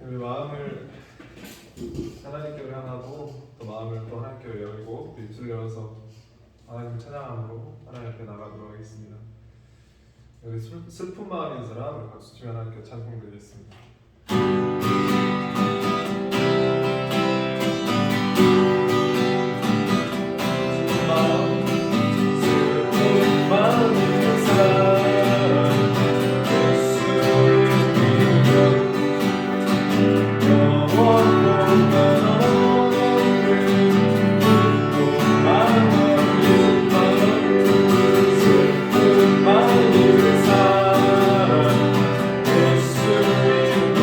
우리 마음을 하나님께로 향하고 또 마음을 또 하나님께로 열고 또 입술을 열어서 하나님을 찬양함으로 하나님 앞에 나가도록 하겠습니다. 여기 슬픈 마음인 사람 우리 박수 치며 하나님께 찬송 드리겠습니다. 슬픈 마음인 사람 예수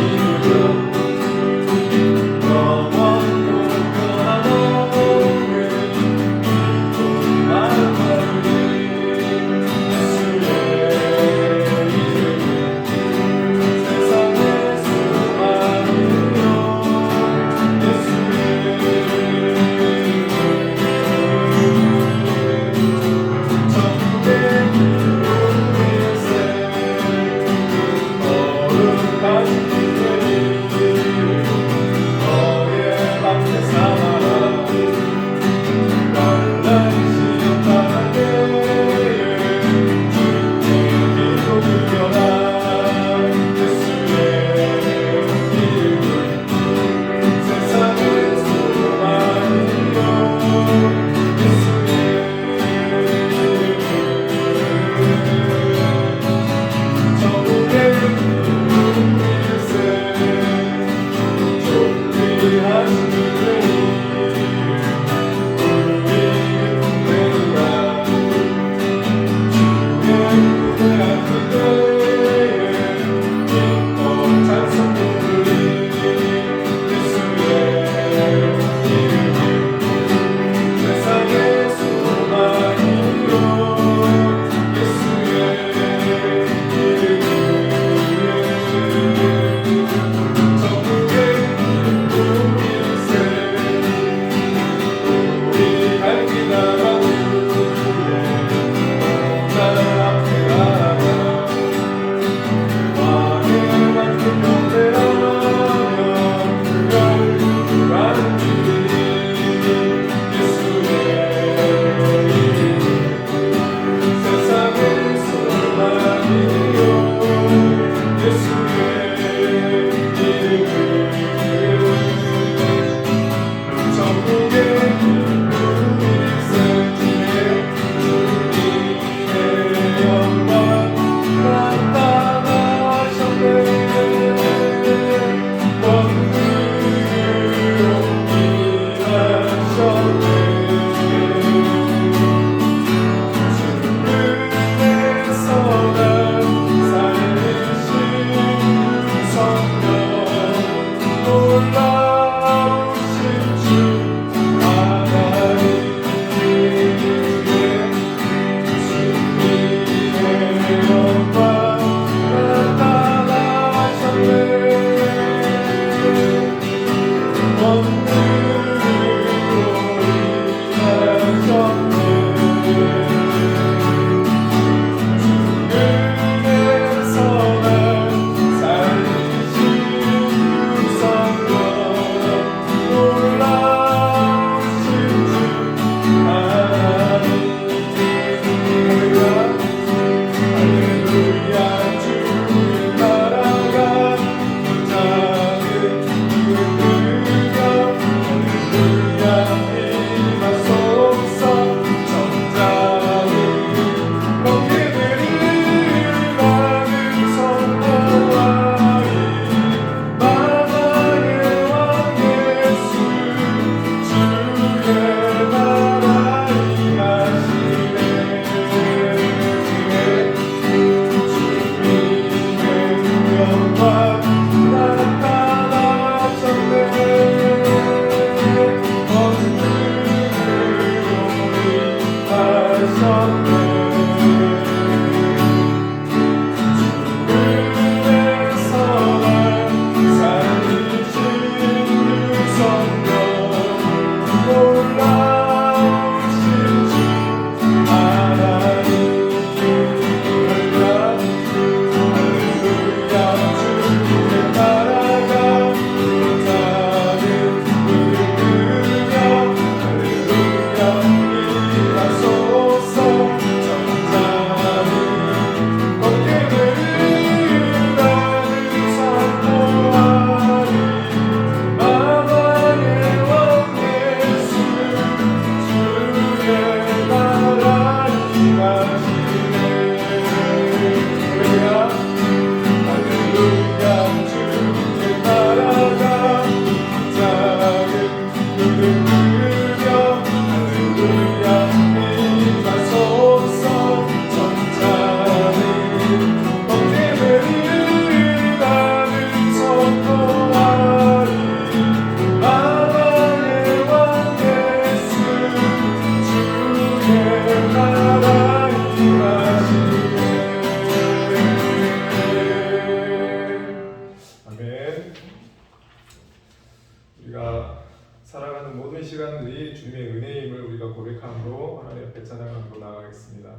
주님의 은혜임을 우리가 고백함으로 하나님 앞에 찬양함으로 나아가겠습니다.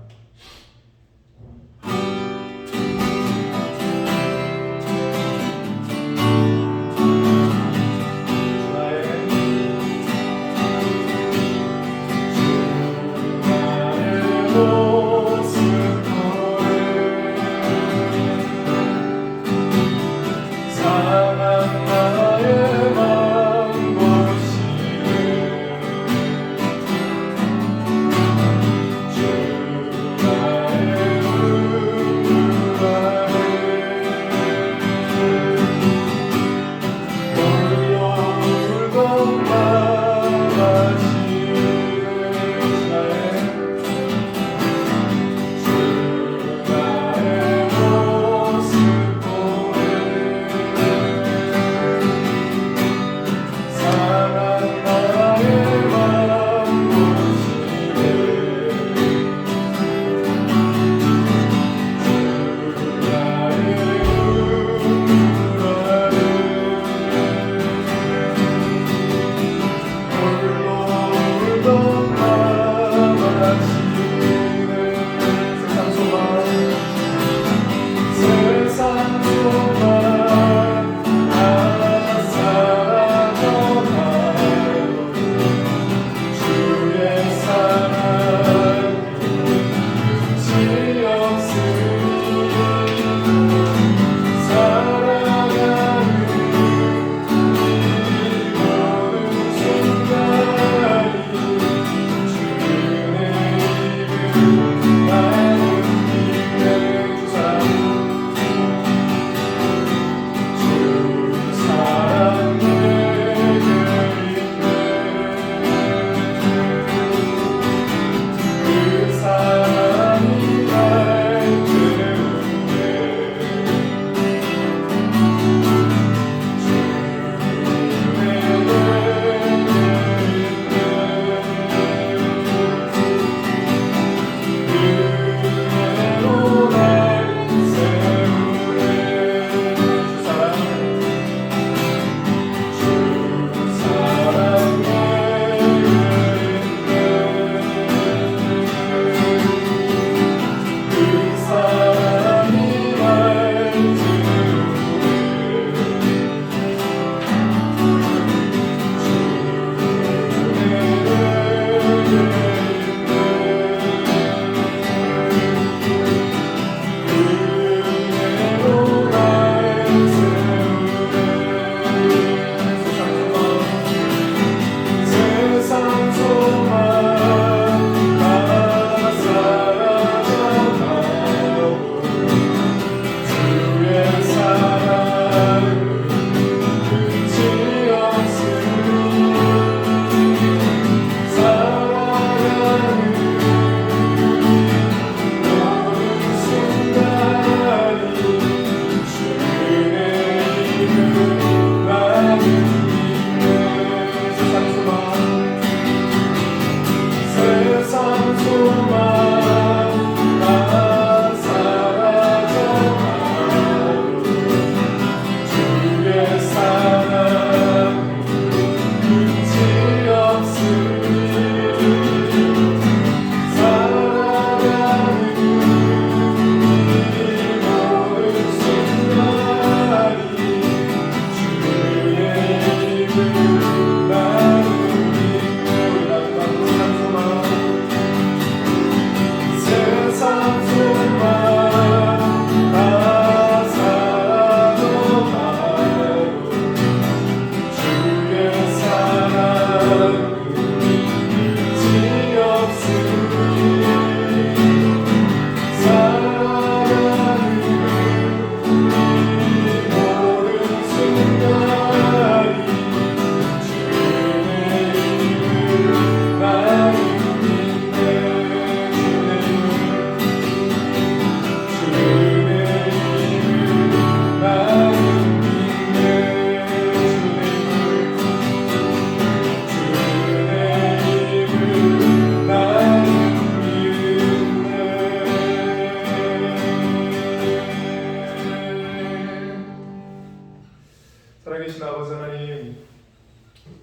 살아계신 아버지 하나님,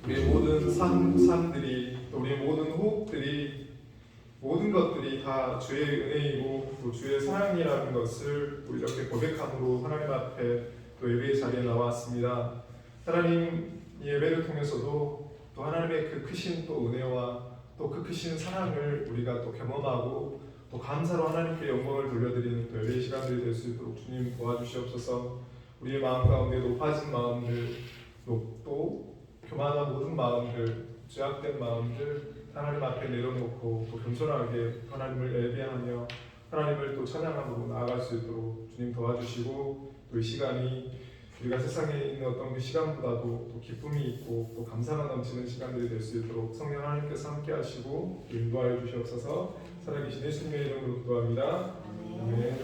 우리의 모든 삶들이 또 우리 모든 호흡들이 모든 것들이 다 주의 은혜이고 또 주의 사랑이라는 것을 우리 이렇게 고백함으로 하나님 앞에 또 예배의 자리에 나왔습니다. 하나님 예배를 통해서도 또 하나님의 그 크신 또 은혜와 또 그 크신 사랑을 우리가 또 경험하고 또 감사로 하나님께 영광을 돌려드리는 또 예배의 시간들이 될 수 있도록 주님 도와주시옵소서. 우리의 마음 가운데 높아진 마음들 또 교만한 모든 마음들 죄악된 마음들 하나님 앞에 내려놓고 또 겸손하게 하나님을 예배하며 하나님을 또 찬양함으로 나아갈 수 있도록 주님 도와주시고 또 이 시간이 우리가 세상에 있는 어떤 그 시간보다도 또 기쁨이 있고 또 감사가 넘치는 시간들이 될 수 있도록 성령 하나님께서 함께 하시고 인도하여 주시옵소서. 살아계신 예수님의 이름으로 기도합니다. 아멘.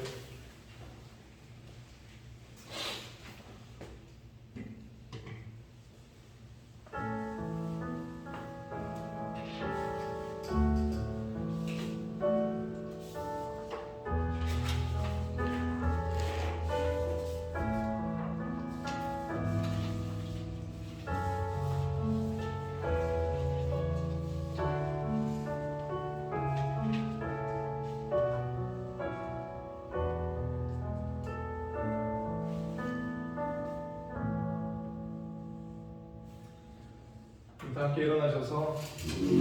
함께 일어나셔서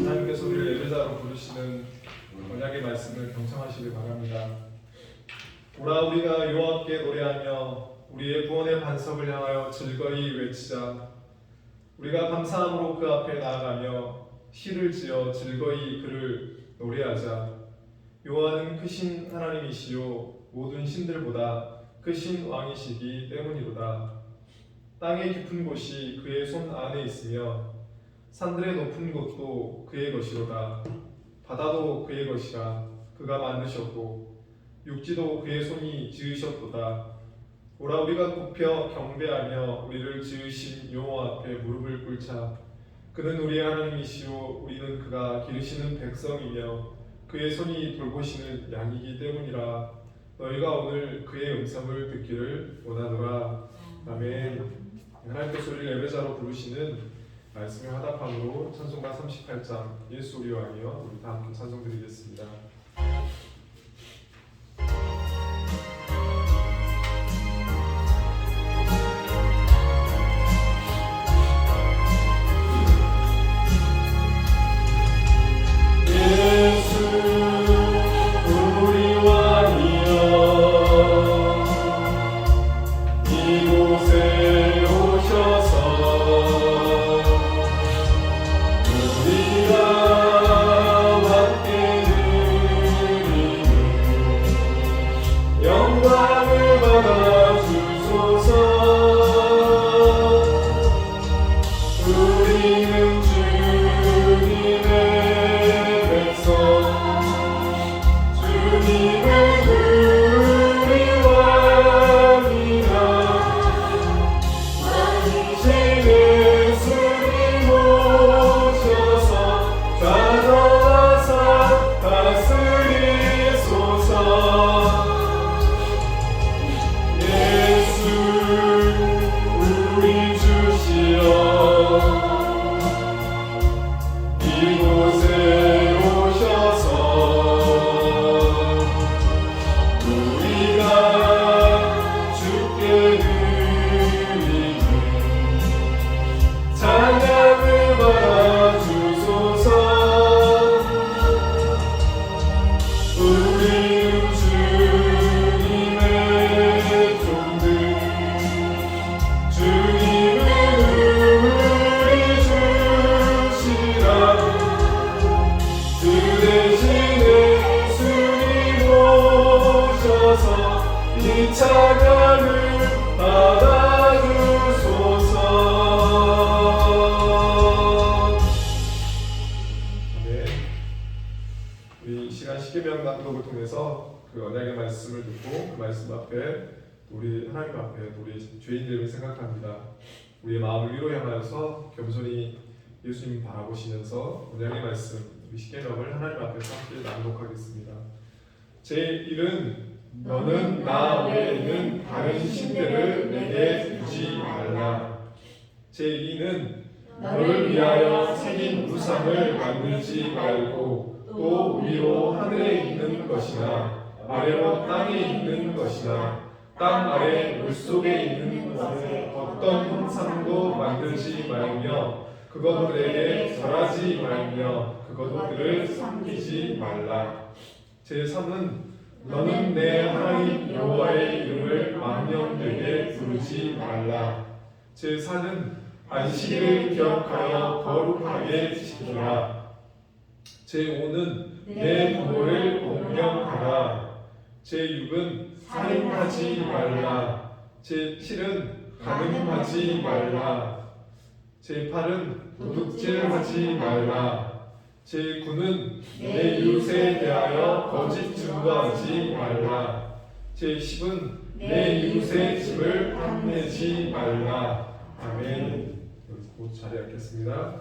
하나님께서 우리를 예배자로 부르시는 언약의 말씀을 경청하시기 바랍니다. 오라 우리가 여호와께 노래하며 우리의 구원의 반석을 향하여 즐거이 외치자. 우리가 감사함으로 그 앞에 나아가며 시를 지어 즐거이 그를 노래하자. 여호와는 크신 하나님이시요 모든 신들보다 크신 왕이시기 때문이로다. 땅의 깊은 곳이 그의 손 안에 있으며 산들의 높은 곳도 그의 것이로다. 바다도 그의 것이라 그가 만드셨고 육지도 그의 손이 지으셨도다. 오라 우리가 굽혀 경배하며 우리를 지으신 여호와 앞에 무릎을 꿇자. 그는 우리의 하나님이시요 우리는 그가 기르시는 백성이며 그의 손이 돌보시는 양이기 때문이라. 너희가 오늘 그의 음성을 듣기를 원하노라. 아멘. 하나님께서 우리를 예배자로 부르시는 말씀의 화답함으로 찬송가 38장 예수 우리 왕이여 우리 다 함께 찬송드리겠습니다. 그 언약의 말씀을 듣고 그 말씀 앞에 우리 하나님 앞에 우리 죄인들을 생각합니다. 우리의 마음을 위로 향하여서 겸손히 예수님 바라보시면서 언약의 말씀 우리 십계명을 하나님 앞에서 함께 낭독하겠습니다. 제1은 너는 나 외에는 다른 신들을 내게 두지 말라. 제2는 너를 위하여 새긴 우상을 만들지 말고 또 위로 하늘에 있는 것이나 아래로 땅에 있는 것이나 땅 아래 물속에 있는 것을 어떤 형상도 만들지 말며 그것들에게 절하지 말며 그것들을 섬기지 말라. 제3은 너는 내 하나님 여호와의 이름을 망령되게 부르지 말라. 제4는 안식일을 기억하여 거룩하게 지키라. 제5는 내 부모를 공경하라. 제6은 살인하지 말라. 제7은 간음하지 말라. 제8은 도둑질하지 말라. 제9는 내 이웃에 대하여 거짓 증거하지 말라. 제10은 내 이웃의 집을 탐내지 말라. 아멘. 곧 자리에 앉겠습니다.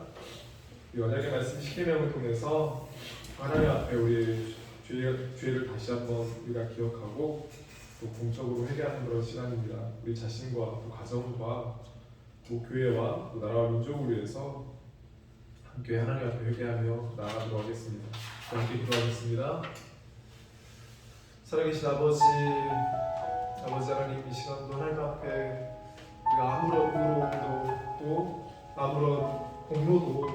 이 언약의 말씀 십계명을 통해서 하나님 앞에 우리의 죄를 다시 한번 우리가 기억하고 또 공적으로 회개하는 그런 시간입니다. 우리 자신과 또 가정과 또 교회와 또 나라와 민족을 위해서 함께 하나님 앞에 회개하며 나아가도록 하겠습니다. 함께 기도하겠습니다. 살아계신 아버지 하나님, 이 시간도 하나님 앞에 우리가 아무런 의로움도 또 아무런 공로도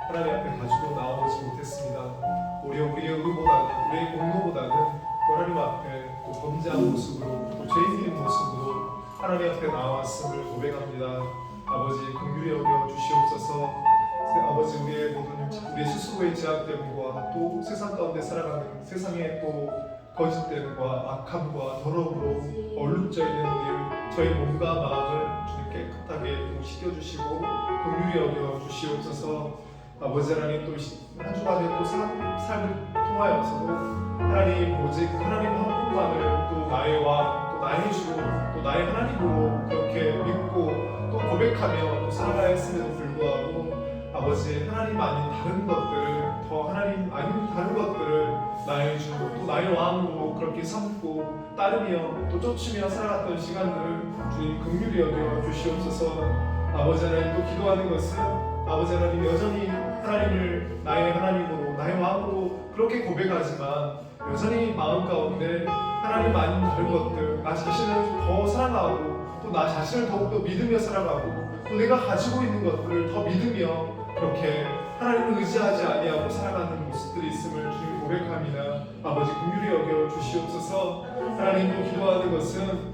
하나님 앞에 가지고 나오지 못했습니다. 오히려 우리의 의보다는, 우리의 공로보다는 또 하나님 앞에 또 범죄한 모습으로, 또 죄인인 모습으로 하나님 앞에 나왔음을 고백합니다. 아버지, 긍휼히 여겨 주시옵소서. 아버지, 우리의 모든 우리 스스로의 제약됨과 또 세상 가운데 살아가는 세상의 또 거짓됨과 악함과 더러움으로 얼룩져 있는 저희 몸과 마음을 주님 깨끗하게 또 씻겨주시고 긍휼히 여겨 주시옵소서. 아버지 하나님, 또 한 주간의 또 삶을 통하여서도 하나님 오직 하나님 한 분만을 또 나의 왕, 또 나의 주, 또 나의 하나님으로 그렇게 믿고 또 고백하며 또 살아가야 했음에도 불구하고 아버지, 하나님 아닌 다른 것들을, 더 하나님 아닌 다른 것들을 나의 주, 또 나의 왕으로 그렇게 삼고 따르며 또 쫓으며 살아갔던 시간들을 주님 긍휼히 여겨 주시옵소서. 아버지 하나님, 또 기도하는 것은 아버지 하나님 여전히 하나님을 나의 하나님으로, 나의 왕으로 그렇게 고백하지만 여전히 마음 가운데 하나님 아닌 다른 것들, 나 자신을 더 사랑하고 또 나 자신을 더욱더 믿으며 살아가고 또 내가 가지고 있는 것들을 더 믿으며 그렇게 하나님을 의지하지 아니하고 살아가는 모습들이 있음을 주님 고백합니다. 아버지, 긍휼히 여겨 주시옵소서. 하나님도 기도하는 것은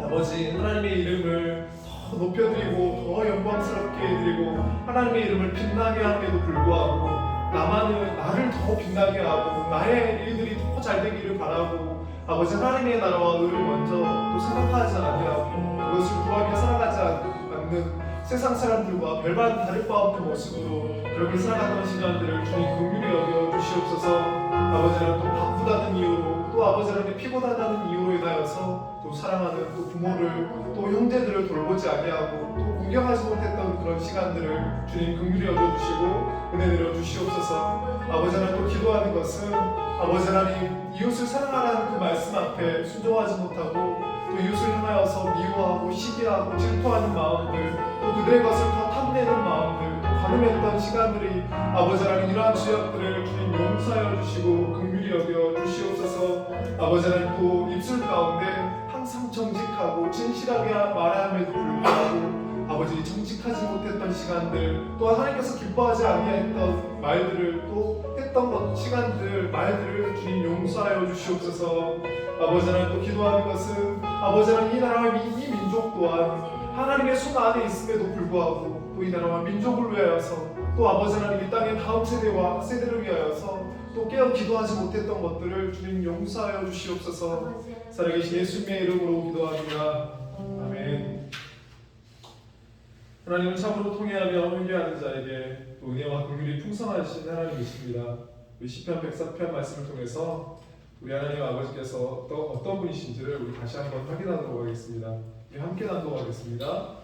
아버지, 하나님의 이름을 더 높여드리고 더 영광스럽게 해드리고 하나님의 이름을 빛나게 함에도 불구하고 나를 더 빛나게 하고 나의 일들이 더 잘되기를 바라고 아버지, 하나님의 나라와 의를 먼저 또 생각하지 아니하고 그것을 구하며 살아가지 않는 세상 사람들과 별반 다를 바 없는 모습으로 그렇게 살아가던 시간들을 주님 긍휼히 여겨 주시옵소서. 아버지는 또 바쁘다는 이유로, 또 아버지는 피곤하다는 이유로 인하여서 또 사랑하는 또 부모를, 또 형제들을 돌보지 아니하고 또 공경하지 못했던 그런 시간들을 주님 긍휼히 여겨 주시고 은혜 내려 주시옵소서. 아버지는 또 기도하는 것은 아버지 하나님, 이웃을 사랑하라는 그 말씀 앞에 순종하지 못하고 또 이웃을 향하여서 미워하고 시기하고 질투하는 마음들, 또 그들의 것을 더 탐내는 마음들, 또 가늠했던 시간들이 아버지 하나님, 이러한 죄악들을 주님 용서하여 주시고 긍휼히 여겨 주시옵소서. 아버지 하나님, 또 입술 가운데 항상 정직하고 진실하게 말함에도 불구하고 아버지, 정직하지 못했던 시간들, 또 하나님께서 기뻐하지 아니했던 말들을 또 했던 시간들, 말들을 주님 용서하여 주시옵소서. 아버지 하나님, 또 기도하는 것은 아버지 하나님, 이 나라와 이 민족 또한 하나님의 손 안에 있음에도 불구하고 또 이 나라와 민족을 위하여서 또 아버지 하나님, 이 땅의 다음 세대와 세대를 위하여서 또 깨어 기도하지 못했던 것들을 주님 용서하여 주시옵소서. 살아계신 예수님의 이름으로 기도합니다. 아멘. 하나님은 참으로 통회하며 회개하는 자에게 또 은혜와 긍휼이 풍성하신 하나님이십니다. 우리 시편 104편 말씀을 통해서 우리 하나님 아버지께서 어떤 분이신지를 우리 다시 한번 확인하도록 하겠습니다. 우리 함께 낭독하겠습니다.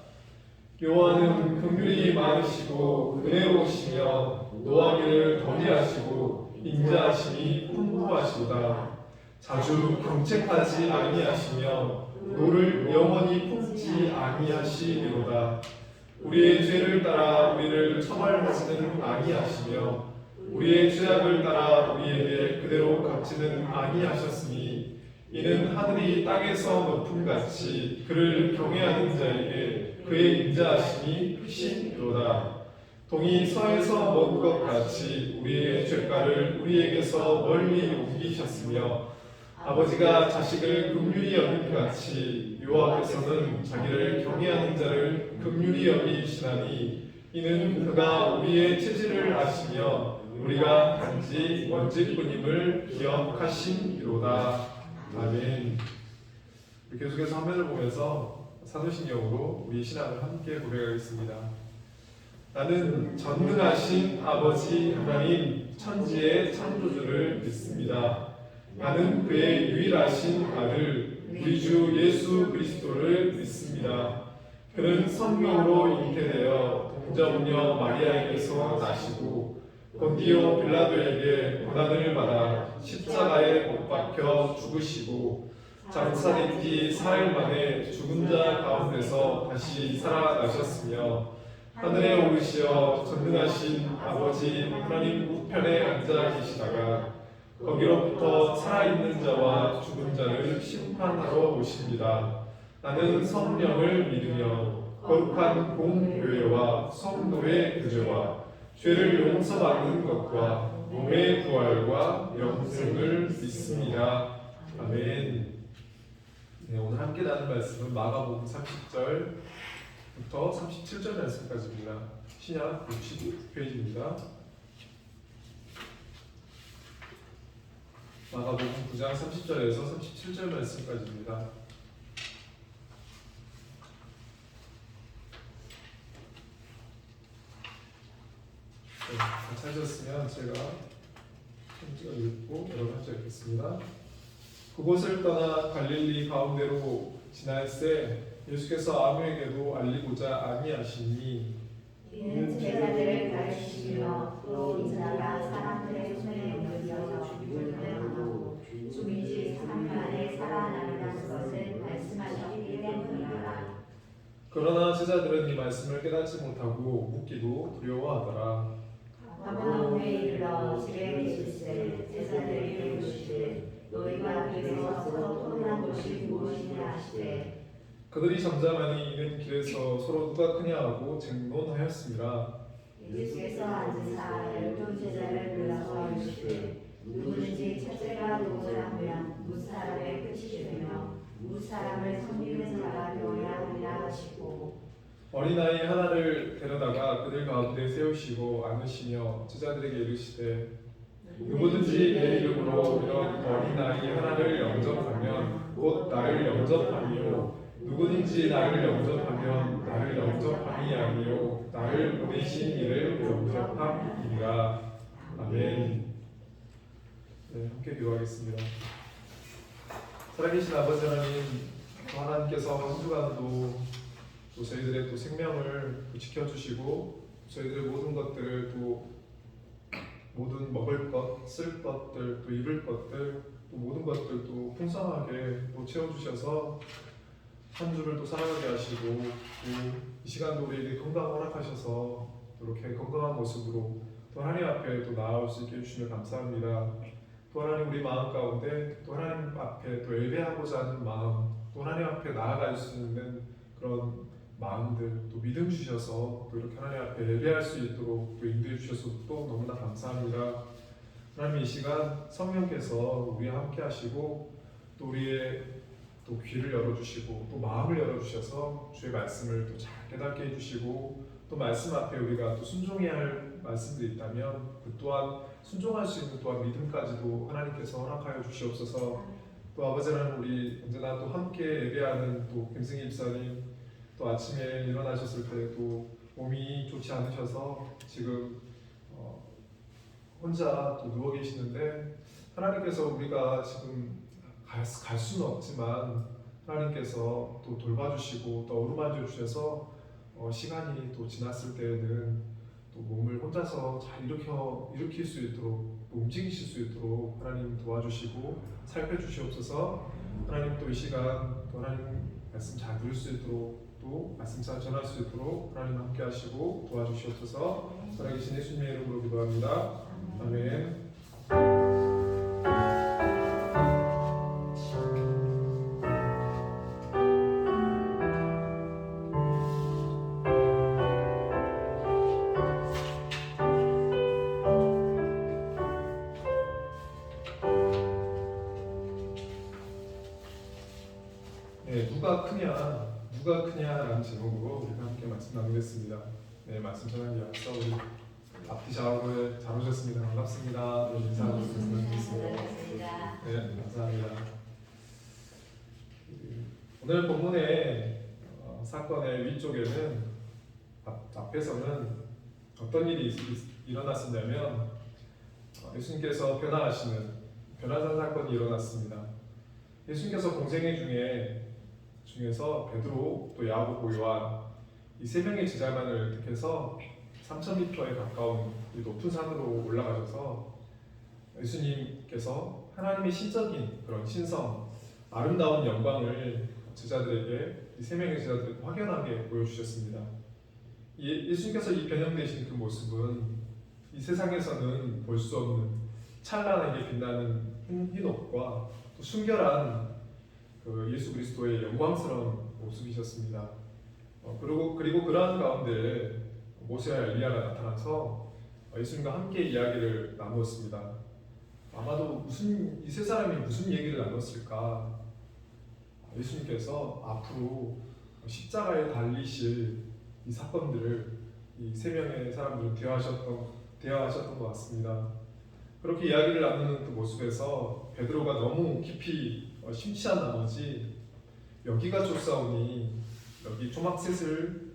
여호와는 긍휼이 많으시고 은혜로우시며 노하기를 더디하시고 인자하심이 풍부하시도다. 자주 경책하지 아니하시며 노를 영원히 품지 아니하시리로다. 우리의 죄를 따라 우리를 처벌하지는 아니하시며 우리의 죄악을 따라 우리에게 그대로 갚지는 아니하셨으니 이는 하늘이 땅에서 높음같이 그를 경외하는 자에게 그의 인자하심이 크심이로다. 동이 서에서 먼 것 같이 우리의 죄가를 우리에게서 멀리 옮기셨으며 아버지가 자식을 긍휼히 여김 같이 여호와께서는 자기를 경외하는 자를 긍휼히 여기시나니 이는 그가 우리의 체질을 아시며 우리가 단지 먼지뿐임을 기억하심이로다. 아멘. 계속해서 화면을 보면서 사도신경으로 우리 신앙을 함께 고백하겠습니다. 나는 전능하신 아버지 하나님 천지의 창조주를 믿습니다. 나는 그의 유일하신 아들 우리 주 예수 그리스도를 믿습니다. 그는 성령으로 잉태되어 동정녀 마리아에게서 나시고 본디오 빌라도에게 고난을 받아 십자가에 못 박혀 죽으시고 장사된 지 사흘 만에 죽은 자 가운데서 다시 살아나셨으며 하늘에 오르시어 전능하신 아버지 하나님 우편에 앉아 계시다가 거기로부터 살아있는 자와 죽은 자를 심판하러 오십니다. 나는 성령을 믿으며 거룩한 공교회와 성도의 교제와 죄를 용서받는 것과 몸의 부활과 영생을 믿습니다. 아멘. 네, 오늘 함께 나눈 말씀은 마가복음 30절부터 37절 말씀까지입니다. 신약 69페이지입니다. 마가복음 9장 30절에서 37절 말씀까지입니다. 네, 찾으셨으면 제가 읽고 여러분 함께 읽겠습니다. 그곳을 떠나 갈릴리 가운데로 지날새 예수께서 아무에게도 알리고자 아니하시니 이는 제자들을 가르치시며 또 인자가 사람들의 손에 물려서 죽임을 당하고 죽은 지 3일 만에 살아나리라는 것을 말씀하셨기 때문이라. 그러나 제자들은 이 말씀을 깨닫지 못하고 묻기도 두려워하더라. 가버나움에 이르러 집에 계실새 제자들이 이르시되 너희가 길에서 서로 토론한 것이 무엇이냐 하시되 그들이 잠잠하니 이는 길에서 서로 누가 크냐 하고 쟁론하였습니다. 예수께서 앉으사 12 제자를 불러서 이르시되 누구든지 첫째가 누구라 하면 무사람의 끝이 되며 무사람을 섬기는 자가 되어야 하리라 하시고 어린아이 하나를 데려다가 그들 가운데 세우시고 안으시며 제자들에게 이르시되 누구든지 내 이름으로 이런 어린아이 하나를 영접하면 곧 나를 영접하니요 누구든지 나를 영접하면 나를 영접함이 아니요 나를 보내신 이를 영접함이니라. 아멘. 네, 함께 기도하겠습니다. 살아계신 아버지 하나님, 하나님께서 한 주간도 또 저희들의 또 생명을 또 지켜주시고 저희들의 모든 것들을 또 모든 먹을 것, 쓸 것들, 또 입을 것들, 또 모든 것들도 풍성하게 또 채워주셔서 한 주를 또 살아가게 하시고 또 이 시간도 우리에게 건강을 허락하셔서 이렇게 건강한 모습으로 또 하나님 앞에 또 나아올 수 있게 해주시면 감사합니다. 또 하나님 우리 마음 가운데 또 하나님 앞에 또 예배하고자 하는 마음, 또 하나님 앞에 나아갈 수 있는 그런 마음들, 또 믿음 주셔서 또 이렇게 하나님 앞에 예배할 수 있도록 또 인도해 주셔서 또 너무나 감사합니다. 하나님 이 시간 성령께서 우리와 함께 하시고 또 우리의 또 귀를 열어주시고 또 마음을 열어주셔서 주의 말씀을 또 잘 깨닫게 해주시고 또 말씀 앞에 우리가 또 순종해야 할 말씀들이 있다면 그 또한 순종할 수 있는 또한 믿음까지도 하나님께서 허락하여 주시옵소서. 또 아버지 하나님 우리 언제나 또 함께 예배하는 또 김승희 집사님 또 아침에 일어나셨을 때 또 몸이 좋지 않으셔서 지금 혼자 또 누워 계시는데 하나님께서 우리가 지금 갈 수는 없지만 하나님께서 또 돌봐주시고 또 어루만져 주셔서 시간이 또 지났을 때에는 또 몸을 혼자서 잘 일으킬 수 있도록 움직이실 수 있도록 하나님 도와주시고 살펴주시옵소서. 하나님 또 이 시간 또 하나님 말씀 잘 들을 수 있도록 또 또 말씀 잘 전할 수 있도록 하나님 함께 하시고 도와주시옵소서. 살아계신 예수님의 이름으로 기도합니다. 아멘. 네, 누가 크냐라는 제목으로 우리가 함께 말씀 나누겠습니다. 네, 말씀 전하기 앞서 우리 앞뒤 좌우를 잘 오셨습니다. 반갑습니다. 네, 인사하고 말씀드리겠습니다. 네, 감사합니다. 오늘 본문의 사건의 위쪽에는 앞에서는 어떤 일이 일어났었냐면 예수님께서 변화산 사건이 일어났습니다. 예수님께서 공생애 중에서 베드로, 또 야고보, 요한 이 세 명의 제자만을 택해서 3,000m에 가까운 이 높은 산으로 올라가셔서 예수님께서 하나님의 시적인 그런 신성, 아름다운 영광을 제자들에게 이 세 명의 제자들에게 확연하게 보여주셨습니다. 예수님께서 이 변형되신 그 모습은 이 세상에서는 볼 수 없는 찬란하게 빛나는 흰 옷과 또 순결한 그 예수 그리스도의 영광스러운 모습이셨습니다. 그리고 그러한 가운데 모세와 엘리야가 나타나서 예수님과 함께 이야기를 나누었습니다. 아마도 이 세 사람이 무슨 얘기를 나눴을까? 예수님께서 앞으로 십자가에 달리실 이 사건들을 이 세 명의 사람들은 대화하셨던 것 같습니다. 그렇게 이야기를 나누는 그 모습에서 베드로가 너무 깊이 심취한 나머지 여기가 좋사오니 여기 초막셋을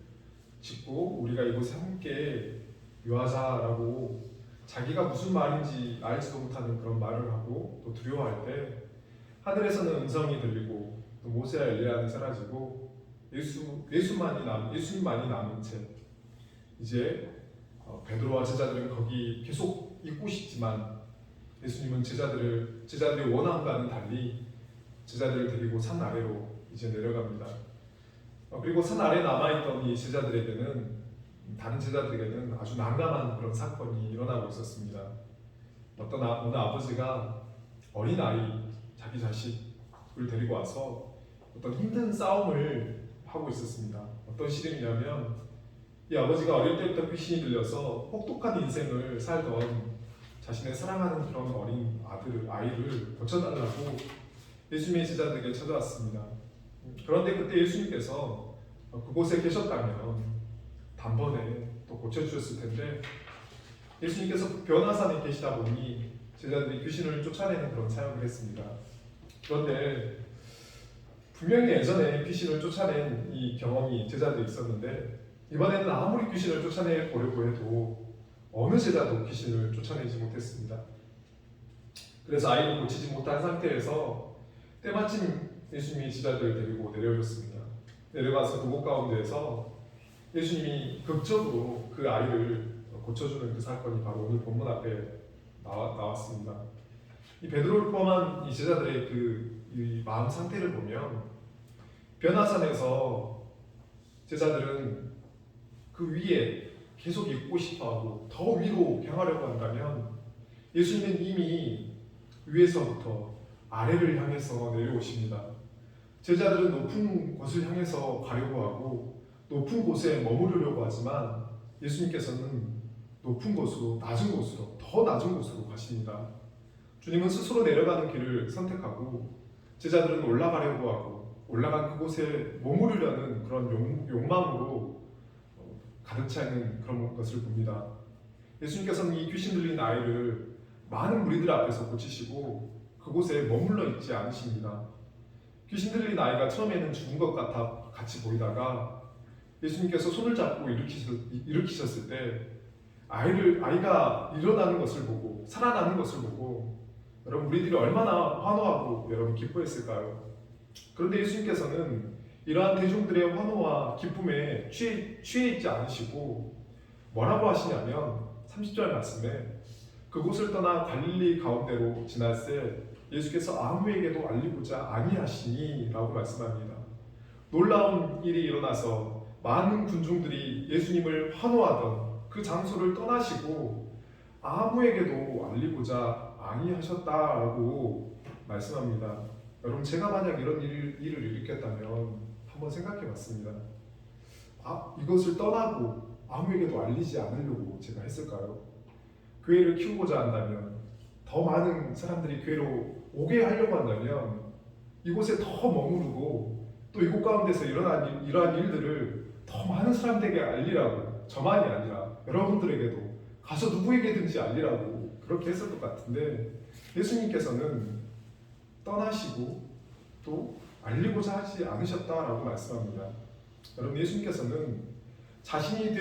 짓고 우리가 이곳에 함께 유하자라고 자기가 무슨 말인지 알지도 못하는 그런 말을 하고 또 두려워할 때 하늘에서는 음성이 들리고 또 모세와 엘리야는 사라지고 예수님만이 남은 채 이제 베드로와 제자들은 거기 계속 있고 싶지만 예수님은 제자들의 원함과는 달리 제자들을 데리고 산 아래로 이제 내려갑니다. 그리고 산 아래에 남아있던 이 다른 제자들에게는 아주 난감한 그런 사건이 일어나고 있었습니다. 어느 아버지가 어린 아이, 자기 자식을 데리고 와서 어떤 힘든 싸움을 하고 있었습니다. 어떤 시름이냐면 이 아버지가 어릴 때부터 귀신이 들려서 혹독한 인생을 살던 자신의 사랑하는 그런 어린 아이를 고쳐달라고 예수님의 제자들에게 찾아왔습니다. 그런데 그때 예수님께서 그곳에 계셨다면 단번에 또 고쳐주셨을 텐데 예수님께서 변화산에 계시다 보니 제자들이 귀신을 쫓아내는 그런 사역을 했습니다. 그런데 분명히 예전에 귀신을 쫓아낸 이 경험이 제자들이 있었는데 이번에는 아무리 귀신을 쫓아내보려고 해도 어느 제자도 귀신을 쫓아내지 못했습니다. 그래서 아이를 고치지 못한 상태에서 때마침 예수님이 제자들을 데리고 내려오셨습니다. 내려가서 그곳 가운데에서 예수님이 극적으로 그 아이를 고쳐주는 그 사건이 바로 오늘 본문 앞에 나왔습니다. 이 베드로를 포함한 이 제자들의 이 마음 상태를 보면 변화산에서 제자들은 그 위에 계속 있고 싶어하고 더 위로 향하려고 한다면 예수님은 이미 위에서부터 아래를 향해서 내려오십니다. 제자들은 높은 곳을 향해서 가려고 하고 높은 곳에 머무르려고 하지만 예수님께서는 높은 곳으로 더 낮은 곳으로 가십니다. 주님은 스스로 내려가는 길을 선택하고 제자들은 올라가려고 하고 올라간 그곳에 머무르려는 그런 욕망으로 가득 차 있는 그런 것을 봅니다. 예수님께서는 이 귀신 들린 아이를 많은 무리들 앞에서 고치시고 그곳에 머물러 있지 않으십니다. 귀신 들린 아이가 처음에는 죽은 것 같이 보이다가 예수님께서 손을 잡고 일으키셨을 때 아이가 일어나는 것을 보고 살아나는 것을 보고 여러분 무리들이 얼마나 환호하고 여러분 기뻐했을까요? 그런데 예수님께서는 이러한 대중들의 환호와 기쁨에 취해 있지 않으시고 뭐라고 하시냐면 30절 말씀에 그곳을 떠나 갈릴리 가운데로 지날새 예수께서 아무에게도 알리고자 아니하시니 라고 말씀합니다. 놀라운 일이 일어나서 많은 군중들이 예수님을 환호하던 그 장소를 떠나시고 아무에게도 알리고자 아니하셨다라고 말씀합니다. 여러분, 제가 만약 이런 일을 일으켰다면 한번 생각해 봤습니다. 이것을 떠나고 아무에게도 알리지 않으려고 제가 했을까요? 교회를 키우고자 한다면, 더 많은 사람들이 교회로 오게 하려고 한다면 이곳에 더 머무르고 또 이곳 가운데서 일어난 이러한 일들을 더 많은 사람들에게 알리라고, 저만이 아니라 여러분들에게도 가서 누구에게든지 알리라고 그렇게 했을 것 같은데, 예수님께서는 떠나시고 또 알리고자 하지 않으셨다라고 말씀합니다. 여러분, 예수님께서는 자신이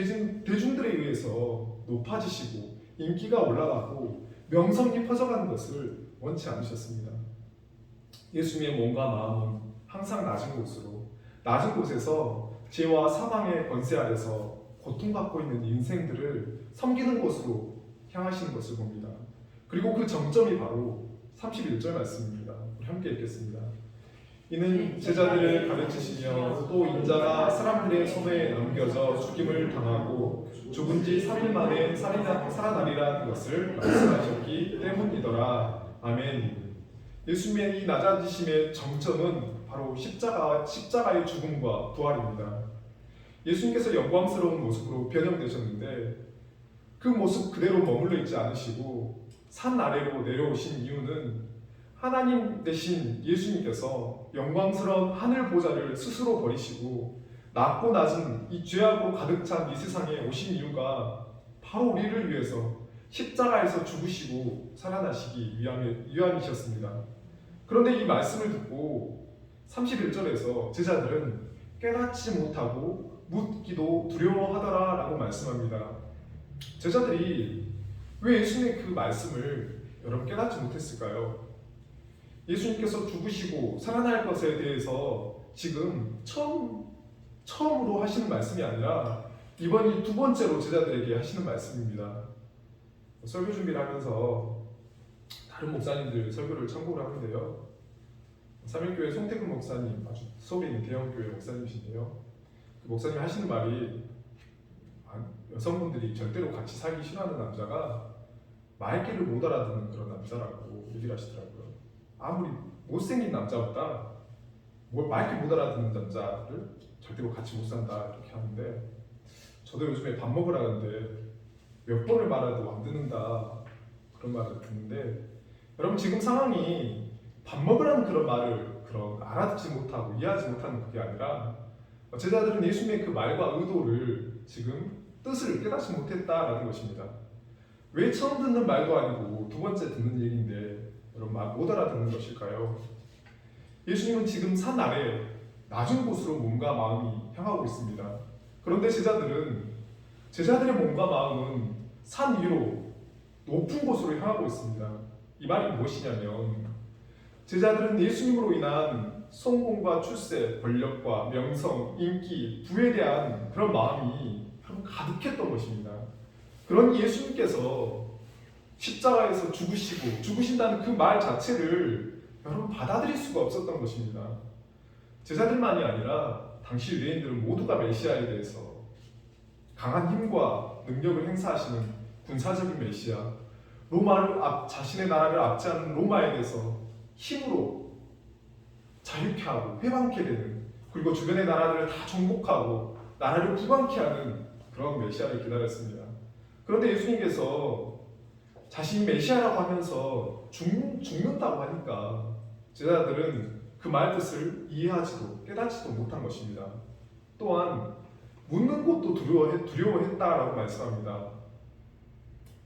대중들에 의해서 높아지시고 인기가 올라가고 명성이 퍼져가는 것을 원치 않으셨습니다. 예수님의 몸과 마음은 항상 낮은 곳에서 죄와 사망의 권세 아래서 고통받고 있는 인생들을 섬기는 곳으로 향하시는 것을 봅니다. 그리고 그 정점이 바로 31절 말씀입니다. 우리 함께 읽겠습니다. 이는 제자들을 가르치시며 또 인자가 사람들의 손에 넘겨져 죽임을 당하고 죽은 지 3일 만에 살아나리라는 것을 말씀하셨기 때문이더라. 아멘. 예수님의 이 낮아지심의 정점은 바로 십자가의 죽음과 부활입니다. 예수님께서 영광스러운 모습으로 변형되셨는데 그 모습 그대로 머물러 있지 않으시고 산 아래로 내려오신 이유는 하나님 대신 예수님께서 영광스러운 하늘 보좌를 스스로 버리시고 낮고 낮은 이 죄악으로 가득 찬 이 세상에 오신 이유가 바로 우리를 위해서 십자가에서 죽으시고 살아나시기 위함이셨습니다. 그런데 이 말씀을 듣고 31절에서 제자들은 깨닫지 못하고 묻기도 두려워하더라 라고 말씀합니다. 제자들이 왜 예수님의 그 말씀을 여러분 깨닫지 못했을까요? 예수님께서 죽으시고 살아날 것에 대해서 지금 처음으로 하시는 말씀이 아니라 이번이 두 번째로 제자들에게 하시는 말씀입니다. 설교 준비를 하면서 다른 목사님들 설교를 참고를 하는데요. 삼일교회 송태근 목사님, 아주 서울에 있는 대형교회 목사님이신데요. 그 목사님 하시는 말이 여성분들이 절대로 같이 살기 싫어하는 남자가 말귀를 못 알아듣는 그런 남자라고 얘기를 하시더라고요. 아무리 못생긴 남자보다 말귀 못 알아듣는 남자를 절대로 같이 못 산다 이렇게 하는데, 저도 요즘에 밥 먹으러 가는데 몇 번을 말해도 안 듣는다 그런 말을 듣는데, 여러분 지금 상황이 밥 먹으라는 그런 말을 알아듣지 못하고 이해하지 못하는 그게 아니라 제자들은 예수님의 그 말과 의도를 지금 뜻을 깨닫지 못했다라는 것입니다. 왜 처음 듣는 말도 아니고 두 번째 듣는 얘기인데 여러분 못 알아듣는 것일까요? 예수님은 지금 산 아래 낮은 곳으로 몸과 마음이 향하고 있습니다. 그런데 제자들의 몸과 마음은 산 위로 높은 곳으로 향하고 있습니다. 이 말이 무엇이냐면 제자들은 예수님으로 인한 성공과 출세, 권력과 명성, 인기, 부에 대한 그런 마음이 가득했던 것입니다. 그런 예수님께서 십자가에서 죽으신다는 그 말 자체를 여러분 받아들일 수가 없었던 것입니다. 제자들만이 아니라 당시 유대인들은 모두가 메시아에 대해서 강한 힘과 능력을 행사하시는 군사적인 메시아, 자신의 나라를 압제하는 로마에 대해서 힘으로 자유케 하고 회방케 되는, 그리고 주변의 나라들을 다 정복하고 나라를 부강케 하는 그런 메시아를 기다렸습니다. 그런데 예수님께서 자신이 메시아라고 하면서 죽는다고 하니까 제자들은 그 말 뜻을 이해하지도 깨닫지도 못한 것입니다. 또한 묻는 것도 두려워했다라고 말씀합니다.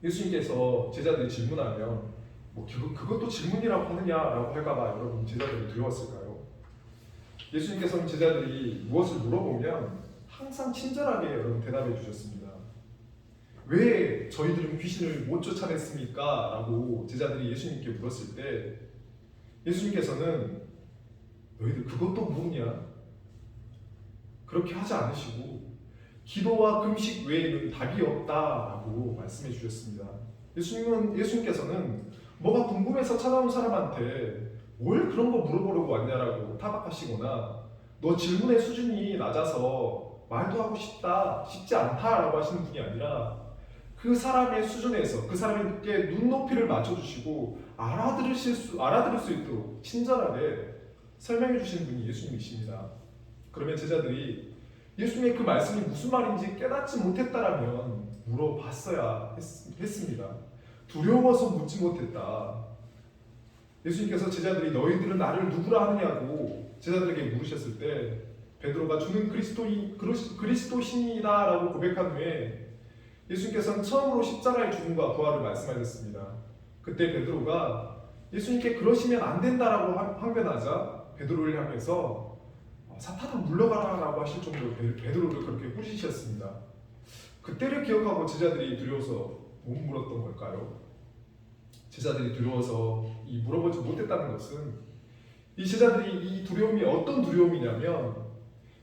예수님께서 제자들이 질문하면 그것도 질문이라고 하느냐라고 할까봐 여러분 제자들이 두려웠을까요? 예수님께서는 제자들이 무엇을 물어보면 항상 친절하게 여러분 대답해 주셨습니다. 왜 저희들은 귀신을 못 쫓아냈습니까? 라고 제자들이 예수님께 물었을 때 예수님께서는 너희들 그것도 묻냐? 그렇게 하지 않으시고 기도와 금식 외에는 답이 없다라고 말씀해 주셨습니다. 예수님께서는 뭐가 궁금해서 찾아온 사람한테 뭘 그런 거 물어보려고 왔냐라고 타박하시거나 너 질문의 수준이 낮아서 말도 하고 쉽지 않다라고 하시는 분이 아니라 그 사람의 수준에서 그 사람에게 눈높이를 맞춰주시고 알아들을 수 있도록 친절하게 설명해 주시는 분이 예수님이십니다. 그러면 제자들이 예수님의 그 말씀이 무슨 말인지 깨닫지 못했다라면 물어봤어야 했습니다. 두려워서 묻지 못했다. 예수님께서 제자들이 너희들은 나를 누구라 하느냐고 제자들에게 물으셨을 때 베드로가 주는 그리스도신이다라고 고백한 후에 예수님께서는 처음으로 십자가의 죽음과 부활을 말씀하셨습니다. 그때 베드로가 예수님께 그러시면 안 된다라고 항변하자 베드로를 향해서 사탄아 물러가라라고 하실 정도로 베드로를 그렇게 꾸짖으셨습니다. 그때를 기억하고 제자들이 두려워서 못 물었던 걸까요? 제자들이 두려워서 물어보지 못했다는 것은 이 제자들이 이 두려움이 어떤 두려움이냐면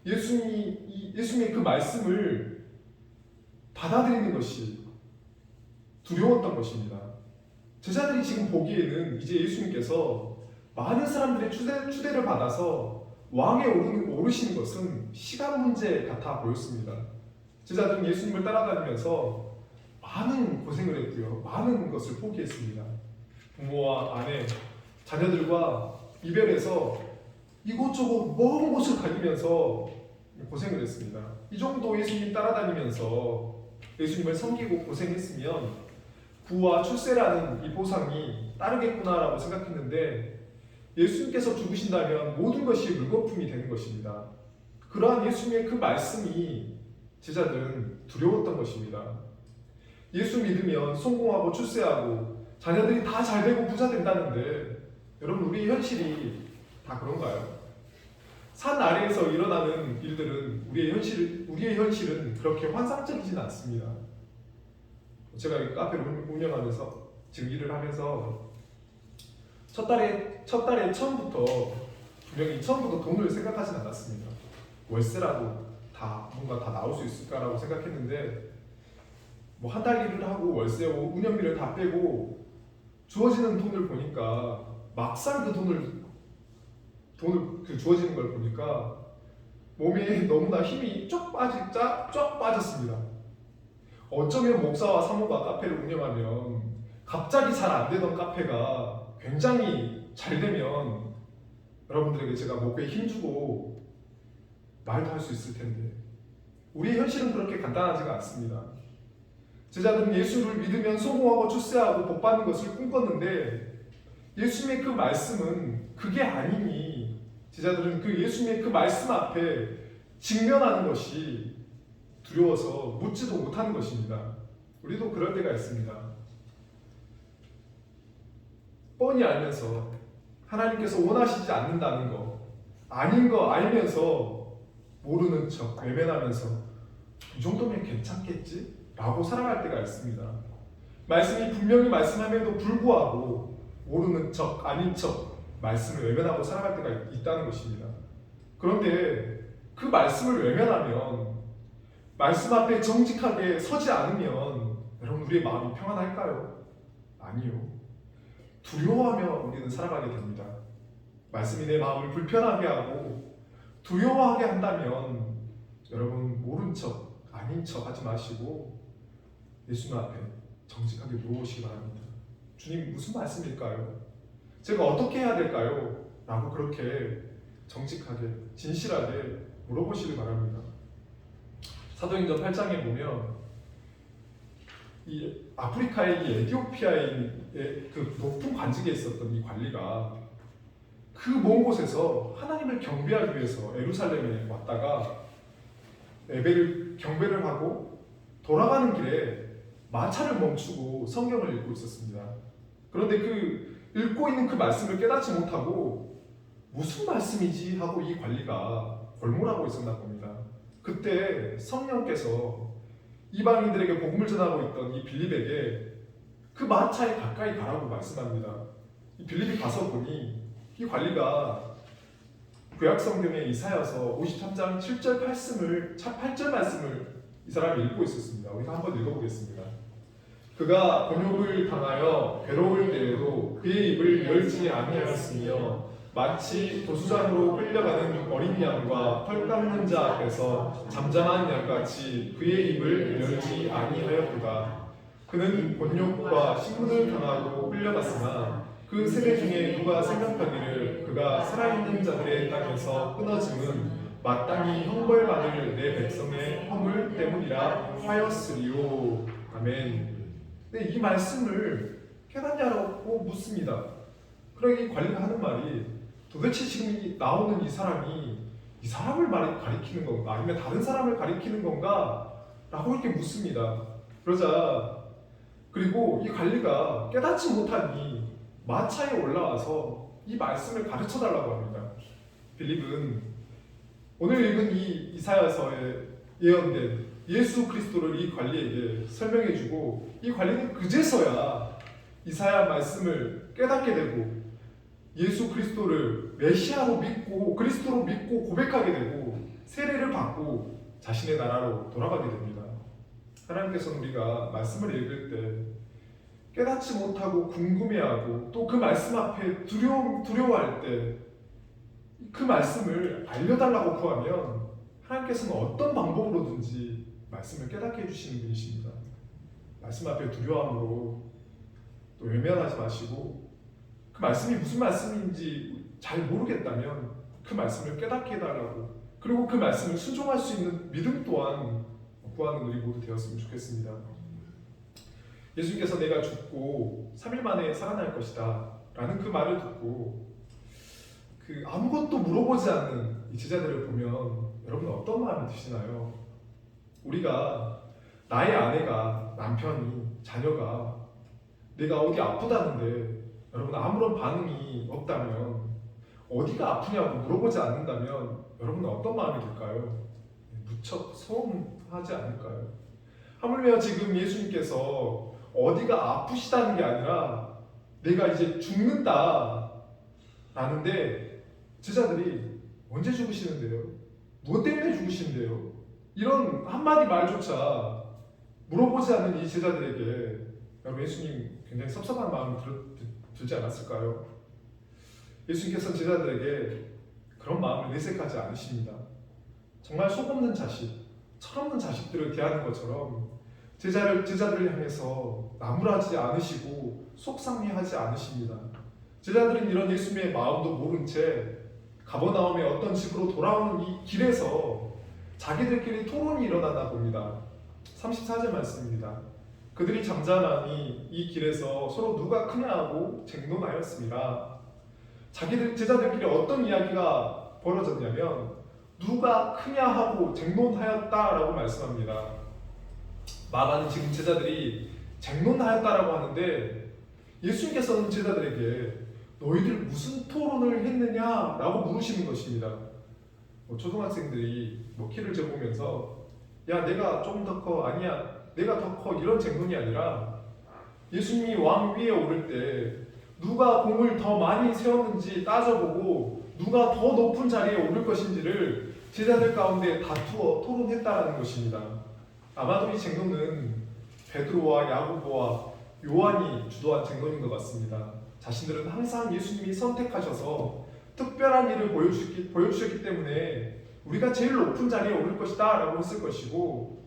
예수님의 그 말씀을 받아들이는 것이 두려웠던 것입니다. 제자들이 지금 보기에는 이제 예수님께서 많은 사람들의 추대를 받아서 왕에 오르시는 것은 시간 문제 같아 보였습니다. 제자들은 예수님을 따라다니면서 많은 고생을 했고요. 많은 것을 포기했습니다. 부모와 아내, 자녀들과 이별해서 이곳저곳 먼 곳을 다니면서 고생을 했습니다. 이 정도 예수님 따라다니면서 예수님을 섬기고 고생했으면 부와 출세라는 이 보상이 따르겠구나라고 생각했는데 예수님께서 죽으신다면 모든 것이 물거품이 되는 것입니다. 그러한 예수님의 그 말씀이 제자들은 두려웠던 것입니다. 예수 믿으면 성공하고 출세하고 자녀들이 다 잘되고 부자 된다는데 여러분 우리의 현실이 다 그런가요? 산 아래에서 일어나는 일들은 우리의 현실은 그렇게 환상적이진 않습니다. 제가 이 카페를 운영하면서 지금 일을 하면서 첫 달에 처음부터 분명히 처음부터 돈을 생각하진 않았습니다. 월세라도 뭔가 다 나올 수 있을까라고 생각했는데 한 달 일을 하고 월세 운영비를 다 빼고 주어지는 돈을 보니까 막상 그 돈을 주어지는 걸 보니까 몸에 너무나 힘이 쫙 빠졌습니다. 어쩌면 목사와 사모가 카페를 운영하면 갑자기 잘 안 되던 카페가 굉장히 잘 되면 여러분들에게 제가 목에 힘주고 말도 할 수 있을 텐데 우리의 현실은 그렇게 간단하지가 않습니다. 제자들은 예수를 믿으면 성공하고 출세하고 복받는 것을 꿈꿨는데 예수님의 그 말씀은 그게 아니니 제자들은 그 예수님의 그 말씀 앞에 직면하는 것이 두려워서 묻지도 못하는 것입니다. 우리도 그럴 때가 있습니다. 뻔히 알면서 하나님께서 원하시지 않는다는 거 아닌 거 알면서 모르는 척 외면하면서 이 정도면 괜찮겠지? 라고 살아갈 때가 있습니다. 말씀이 분명히 말씀함에도 불구하고 모르는 척 아닌 척 말씀을 외면하고 살아갈 때가 있다는 것입니다. 그런데 그 말씀을 외면하면 말씀 앞에 정직하게 서지 않으면 여러분 우리의 마음이 평안할까요? 아니요. 두려워하며 우리는 살아가게 됩니다. 말씀이 내 마음을 불편하게 하고 두려워하게 한다면 여러분 모른 척 아닌 척 하지 마시고 예수님 앞에 정직하게 물어보시기 바랍니다. 주님 무슨 말씀일까요? 제가 어떻게 해야 될까요? 라고 그렇게 정직하게 진실하게 물어보시기 바랍니다. 사도행전 8장에 보면 이 아프리카의 이 에티오피아의 그 높은 관직에 있었던 이 관리가 그 먼 곳에서 하나님을 경배하기 위해서 예루살렘에 왔다가 경배를 하고 돌아가는 길에 마차를 멈추고 성경을 읽고 있었습니다. 그런데 읽고 있는 그 말씀을 깨닫지 못하고 무슨 말씀이지 하고 이 관리가 골몰하고 있었나 봅니다. 그때 성령께서 이방인들에게 복음을 전하고 있던 이 빌립에게 그 마차에 가까이 가라고 말씀합니다. 이 빌립이 가서 보니 이 관리가 구약성경의 이사야서 53장 7절 8절 말씀을 이 사람이 읽고 있었습니다. 우리가 한번 읽어보겠습니다. 그가 곤욕을 당하여 괴로울 때에도 그의 입을 열지 아니하였으며 마치 도수장으로 끌려가는 어린 양과 털 깎는 자 앞에서 잠잠한 양같이 그의 입을 열지 아니하였도다. 그는 곤욕과 신문을 당하고 끌려갔으나 그 세대 중에 누가 생각하기를 그가 살아있는 자들의 땅에서 끊어짐은 마땅히 형벌받을 내 백성의 허물 때문이라 하였으리요. 아멘. 네, 이 말씀을 깨닫냐고 묻습니다. 그러니 관리가 하는 말이 도대체 지금 나오는 이 사람이 이 사람을 가리키는 건가 아니면 다른 사람을 가리키는 건가 라고 이렇게 묻습니다. 그러자 그리고 이 관리가 깨닫지 못하니 마차에 올라와서 이 말씀을 가르쳐 달라고 합니다. 빌립은 오늘 읽은 이 이사야서에 예언된 예수 그리스도를 이 관리에게 설명해주고 이 관리는 그제서야 이사야 말씀을 깨닫게 되고 예수 그리스도를 메시아로 믿고 그리스도로 믿고 고백하게 되고 세례를 받고 자신의 나라로 돌아가게 됩니다. 하나님께서는 우리가 말씀을 읽을 때 깨닫지 못하고 궁금해하고 또 그 말씀 앞에 두려워할 때 그 말씀을 알려달라고 구하면 하나님께서는 어떤 방법으로든지 말씀을 깨닫게 해주시는 분이십니다. 말씀 앞에 두려움으로 또 외면하지 마시고 그 말씀이 무슨 말씀인지 잘 모르겠다면 그 말씀을 깨닫게 해달라고 그리고 그 말씀을 순종할 수 있는 믿음 또한 구하는 우리 모두 되었으면 좋겠습니다. 예수님께서 내가 죽고 3일 만에 살아날 것이다 라는 그 말을 듣고 그 아무것도 물어보지 않는 이 제자들을 보면 여러분은 어떤 마음이 드시나요? 우리가 나의 아내가 남편이 자녀가 내가 어디 아프다는데 여러분 아무런 반응이 없다면 어디가 아프냐고 물어보지 않는다면 여러분은 어떤 마음이 들까요? 무척 서운하지 않을까요? 하물며 지금 예수님께서 어디가 아프시다는 게 아니라 내가 이제 죽는다 라는데 제자들이 언제 죽으시는데요? 무엇 때문에 죽으시는데요? 이런 한마디 말조차 물어보지 않는 이 제자들에게 여러분 예수님 굉장히 섭섭한 마음이 들지 않았을까요? 예수님께서는 제자들에게 그런 마음을 내색하지 않으십니다. 정말 속없는 자식, 철없는 자식들을 대하는 것처럼 제자들을 향해서 나무라지 않으시고 속상해하지 않으십니다. 제자들은 이런 예수님의 마음도 모른 채 가버나움의 어떤 집으로 돌아오는 이 길에서 자기들끼리 토론이 일어나나 봅니다. 34절 말씀입니다. 그들이 잠잠하니 이 길에서 서로 누가 크냐 하고 쟁론하였습니다. 제자들끼리 어떤 이야기가 벌어졌냐면 누가 크냐 하고 쟁론하였다라고 말씀합니다. 마가는 지금 제자들이 쟁론하였다라고 하는데 예수님께서는 제자들에게 너희들 무슨 토론을 했느냐라고 물으시는 것입니다. 초등학생들이 키를 재보면서 야 내가 좀 더 커 아니야 내가 더 커 이런 쟁론이 아니라 예수님이 왕 위에 오를 때 누가 공을 더 많이 세웠는지 따져보고 누가 더 높은 자리에 오를 것인지를 제자들 가운데 다투어 토론했다라는 것입니다. 아마도 이 쟁론은 베드로와 야고보와 요한이 주도한 쟁론인 것 같습니다. 자신들은 항상 예수님이 선택하셔서 특별한 일을 보여주셨기 때문에 우리가 제일 높은 자리에 오를 것이다 라고 했을 것이고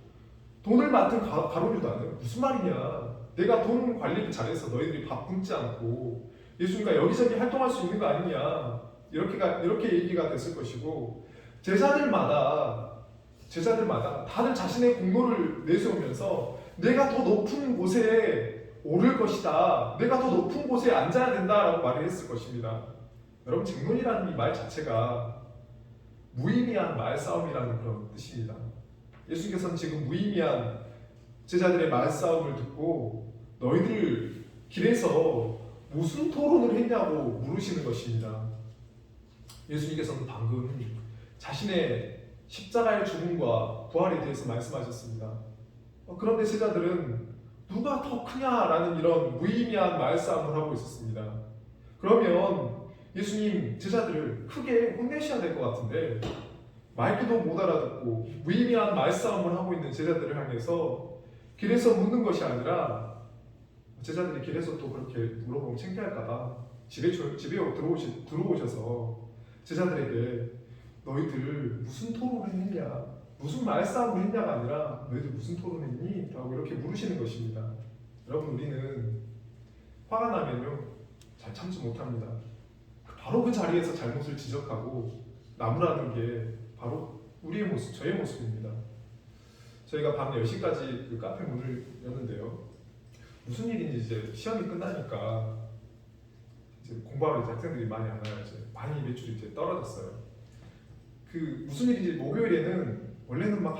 돈을 맡은 가룟 유다는 무슨 말이냐 내가 돈 관리를 잘해서 너희들이 밥 굶지 않고 예수님과 여기저기 활동할 수 있는 거 아니냐 이렇게 얘기가 됐을 것이고 제자들마다 다들 자신의 공로를 내세우면서 내가 더 높은 곳에 오를 것이다. 내가 더 높은 곳에 앉아야 된다라고 말을 했을 것입니다. 여러분 쟁론이라는 이 말 자체가 무의미한 말싸움이라는 그런 뜻입니다. 예수님께서는 지금 무의미한 제자들의 말싸움을 듣고 너희들 길에서 무슨 토론을 했냐고 물으시는 것입니다. 예수님께서는 방금 자신의 십자가의 죽음과 부활에 대해서 말씀하셨습니다. 그런데 제자들은 누가 더 크냐라는 이런 무의미한 말싸움을 하고 있었습니다. 그러면 예수님 제자들을 크게 혼내셔야 될 것 같은데 말귀도 못 알아듣고 무의미한 말싸움을 하고 있는 제자들을 향해서 길에서 묻는 것이 아니라 제자들이 길에서 또 그렇게 물어보면 창피할까봐 집에 들어오셔서 제자들에게 너희들 무슨 토론을 했느냐, 무슨 말싸움을 했냐가 아니라 너희들 무슨 토론했니? 라고 이렇게 물으시는 것입니다. 여러분, 우리는 화가 나면요 잘 참지 못합니다. 바로 그 자리에서 잘못을 지적하고 나무라는 게 바로 우리의 모습, 저의 모습입니다. 저희가 밤 10시까지 그 카페 문을 여는데요, 무슨 일인지 이제 시험이 끝나니까 이제 공부하러 이제 학생들이 많이 안 와요. 이제 많이 매출이 이제 떨어졌어요. 그 무슨 일인지 목요일에는 원래는 막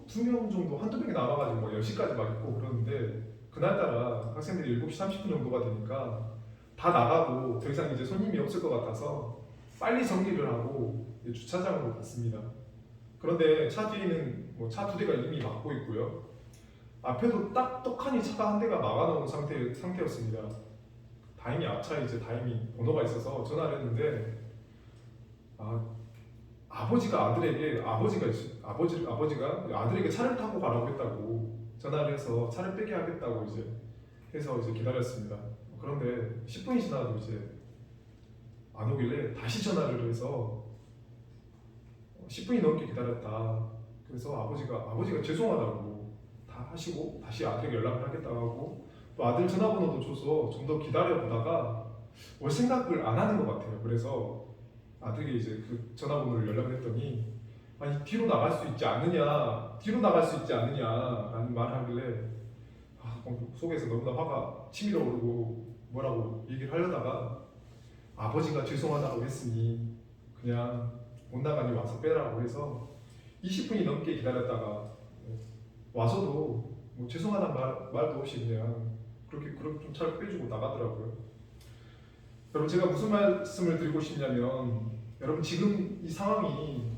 두 명 정도, 한두 명이 나와가지고 뭐 10시까지 막 있고 그러는데, 그날따라 학생들이 7시 30분 정도가 되니까 다 나가고 더 이상 이제 손님이 없을 것 같아서 빨리 정리를 하고 주차장으로 갔습니다. 그런데 차 뒤에는 뭐 차 2대가 이미 막고 있고요. 앞에도 딱 떡하니 차가 한 대가 막아놓은 상태였습니다. 다행히 앞차에 이제 다행히 번호가 있어서 전화를 했는데, 아버지가 아들에게 차를 타고 가라고 했다고 전화를 해서 차를 빼게 하겠다고 이제 해서 이제 기다렸습니다. 그런데 10분이 지나도 이제 안 오길래 다시 전화를 해서 10분이 넘게 기다렸다. 그래서 아버지가 죄송하다고 다 하시고 다시 아들에게 연락을 하겠다고 하고, 또 아들 전화번호도 줘서 좀 더 기다려보다가 올 생각을 안 하는 것 같아요. 그래서 아들에게 이제 그 전화번호를 연락을 했더니, 아니 뒤로 나갈 수 있지 않느냐라는 말을 하길래 속에서 너무나 화가 치밀어 오르고 뭐라고 얘기를 하려다가, 아버지가 죄송하다고 했으니 그냥 못 나가니 와서 빼라고 해서 20분이 넘게 기다렸다가 와서도 뭐 죄송하다는 말도 없이 그냥 그렇게 좀 차를 빼주고 나가더라고요. 여러분, 제가 무슨 말씀을 드리고 싶냐면, 여러분 지금 이 상황이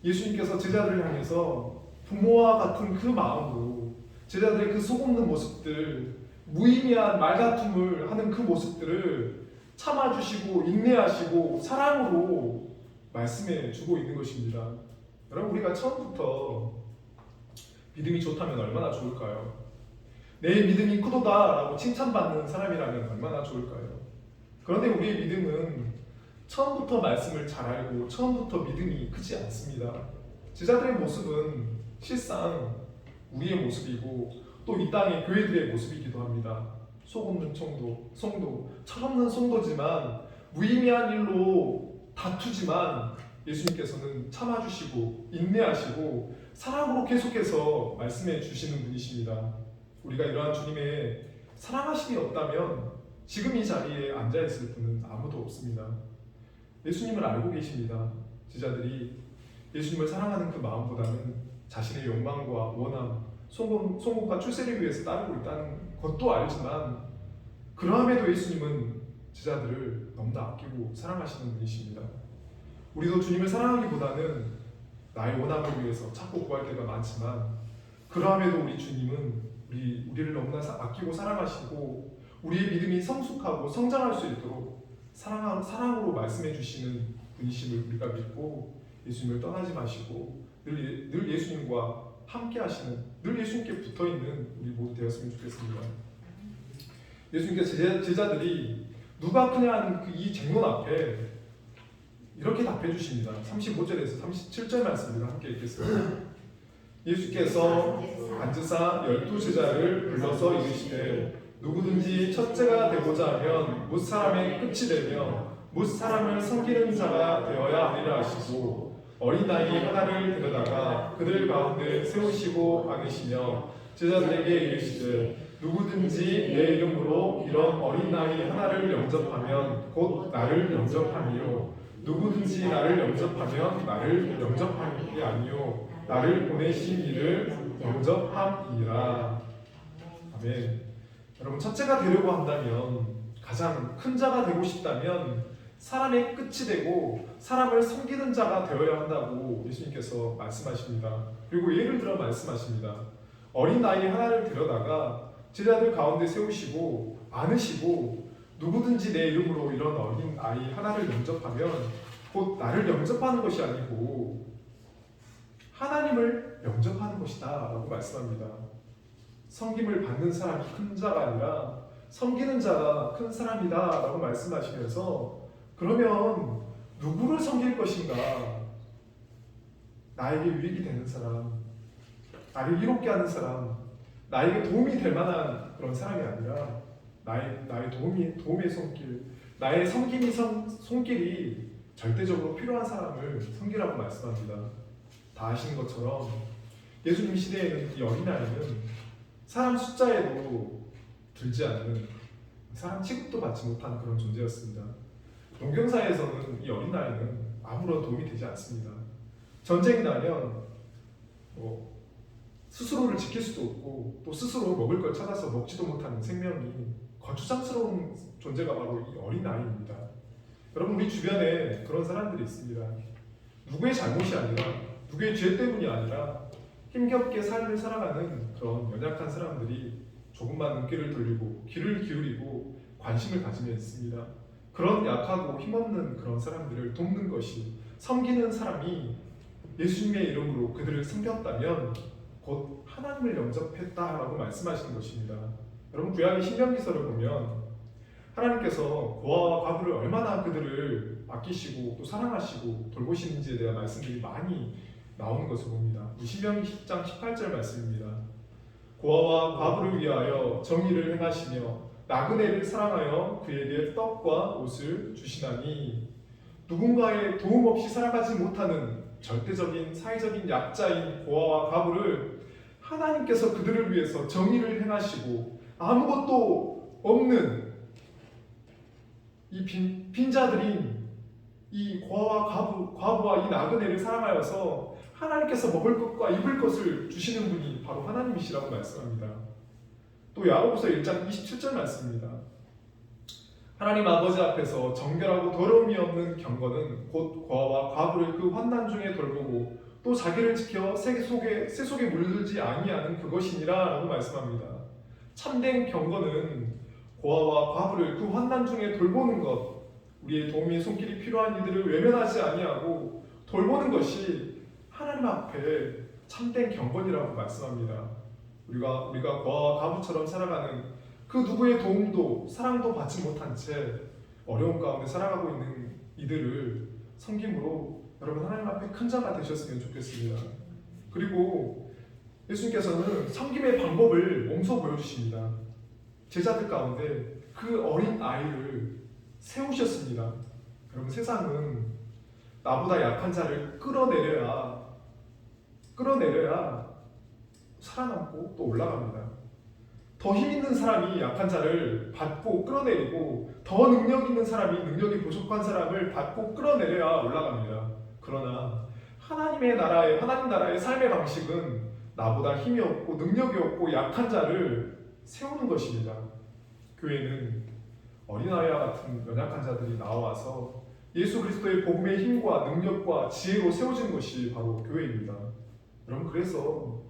예수님께서 제자들을 향해서 부모와 같은 그 마음으로 제자들의 그 속없는 모습들, 무의미한 말다툼을 하는 그 모습들을 참아주시고 인내하시고 사랑으로 말씀해 주고 있는 것입니다. 여러분, 우리가 처음부터 믿음이 좋다면 얼마나 좋을까요? 내 믿음이 크도다라고 칭찬받는 사람이라면 얼마나 좋을까요? 그런데 우리의 믿음은 처음부터 말씀을 잘 알고 처음부터 믿음이 크지 않습니다. 제자들의 모습은 실상 우리의 모습이고 또 이 땅의 교회들의 모습이기도 합니다. 속없는 성도, 철없는 성도지만 무의미한 일로 다투지만 예수님께서는 참아주시고 인내하시고 사랑으로 계속해서 말씀해 주시는 분이십니다. 우리가 이러한 주님의 사랑하심이 없다면 지금 이 자리에 앉아있을 분은 아무도 없습니다. 예수님을 알고 계십니다. 제자들이 예수님을 사랑하는 그 마음보다는 자신의 욕망과 원함, 송곳과 출세를 위해서 따르고 있다는 것도 알지만, 그러함에도 예수님은 제자들을 너무나 아끼고 사랑하시는 분이십니다. 우리도 주님을 사랑하기보다는 나의 원함을 위해서 찾고 구할 때가 많지만, 그러함에도 우리 주님은 우리를 너무나 아끼고 사랑하시고 우리의 믿음이 성숙하고 성장할 수 있도록 사랑으로 말씀해 주시는 분이심을 우리가 믿고 예수님을 떠나지 마시고 늘 예수님과 함께 하시는, 늘 예수님께 붙어있는 우리 모두 되었으면 좋겠습니다. 예수님께서 제자들이 누가 크냐는 이 쟁론 앞에 이렇게 답해 주십니다. 35절에서 37절 말씀을 함께 읽겠습니다. 예수께서 앉으사 12제자를 불러서 이르시되, 누구든지 첫째가 되고자 하면 뭇 사람의 끝이 되며 뭇 사람을 섬기는 자가 되어야 하리라 하시고, 어린아이 하나를 데려다가 그들 가운데 세우시고 안으시며 제자들에게 이르시되, 누구든지 내 이름으로 이런 어린아이 하나를 영접하면 곧 나를 영접함이요, 누구든지 나를 영접하면 나를 영접하는 게 아니요 나를 보내신 이를 영접함이라. 아멘. 여러분, 첫째가 되려고 한다면, 가장 큰 자가 되고 싶다면 사람의 끝이 되고 사람을 섬기는 자가 되어야 한다고 예수님께서 말씀하십니다. 그리고 예를 들어 말씀하십니다. 어린 아이 하나를 데려다가 제자들 가운데 세우시고 안으시고, 누구든지 내 이름으로 이런 어린 아이 하나를 영접하면 곧 나를 영접하는 것이 아니고 하나님을 영접하는 것이다 라고 말씀합니다. 섬김을 받는 사람이 큰 자가 아니라 섬기는 자가 큰 사람이다 라고 말씀하시면서 그러면 누구를 섬길 것인가? 나에게 유익이 되는 사람, 나를 이롭게 하는 사람, 나에게 도움이 될 만한 그런 사람이 아니라 나의 도움의 손길, 나의 손길이 절대적으로 필요한 사람을 섬기라고 말씀합니다. 다 아시는 것처럼 예수님 시대에는 이 어린아이는 사람 숫자에도 들지 않는, 사람 취급도 받지 못한 그런 존재였습니다. 농경사에서는 이 어린아이는 아무런 도움이 되지 않습니다. 전쟁이 나면 스스로를 지킬 수도 없고 또 스스로 먹을 걸 찾아서 먹지도 못하는 생명이 거추장스러운 존재가 바로 이 어린아이입니다. 여러분, 우리 주변에 그런 사람들이 있습니다. 누구의 잘못이 아니라, 누구의 죄 때문이 아니라 힘겹게 삶을 살아가는 그런 연약한 사람들이 조금만 눈길을 돌리고 귀를 기울이고 관심을 가지면 있습니다. 그런 약하고 힘없는 그런 사람들을 돕는 것이, 섬기는 사람이 예수님의 이름으로 그들을 섬겼다면 곧 하나님을 영접했다라고 말씀하시는 것입니다. 여러분, 구약의 신명기서를 보면 하나님께서 고아와 과부를 얼마나 그들을 아끼시고 또 사랑하시고 돌보시는지에 대한 말씀들이 많이 나오는 것을 봅니다. 신명기 10장 18절 말씀입니다. 고아와 과부를 위하여 정의를 행하시며 나그네를 사랑하여 그에게 떡과 옷을 주시나니, 누군가의 도움 없이 살아가지 못하는 절대적인 사회적인 약자인 고아와 과부를 하나님께서 그들을 위해서 정의를 행하시고 아무것도 없는 이 빈자들인 이 고아와 과부와 이 나그네를 사랑하여서 하나님께서 먹을 것과 입을 것을 주시는 분이 바로 하나님이시라고 말씀합니다. 또 야고보서 1장 27절 말씀입니다. 하나님 아버지 앞에서 정결하고 더러움이 없는 경건은 곧 고아와 과부를 그 환난 중에 돌보고 또 자기를 지켜 새 속에 물들지 아니하는 그것이니라 라고 말씀합니다. 참된 경건은 고아와 과부를 그 환난 중에 돌보는 것, 우리의 도움의 손길이 필요한 이들을 외면하지 아니하고 돌보는 것이 하나님 앞에 참된 경건이라고 말씀합니다. 우리가 고아와 과부처럼 살아가는 그 누구의 도움도 사랑도 받지 못한 채 어려움 가운데 살아가고 있는 이들을 섬김으로 여러분 하나님 앞에 큰 자가 되셨으면 좋겠습니다. 그리고 예수님께서는 섬김의 방법을 몸소 보여주십니다. 제자들 가운데 그 어린 아이를 세우셨습니다. 여러분, 세상은 나보다 약한 자를 끌어내려야 살아남고 또 올라갑니다. 더 힘 있는 사람이 약한 자를 받고 끌어내리고 더 능력 있는 사람이 능력이 부족한 사람을 받고 끌어내려야 올라갑니다. 그러나 하나님 나라의 삶의 방식은 나보다 힘이 없고 능력이 없고 약한 자를 세우는 것입니다. 교회는 어린아이와 같은 연약한 자들이 나와서 예수 그리스도의 복음의 힘과 능력과 지혜로 세워진 것이 바로 교회입니다. 여러분, 그래서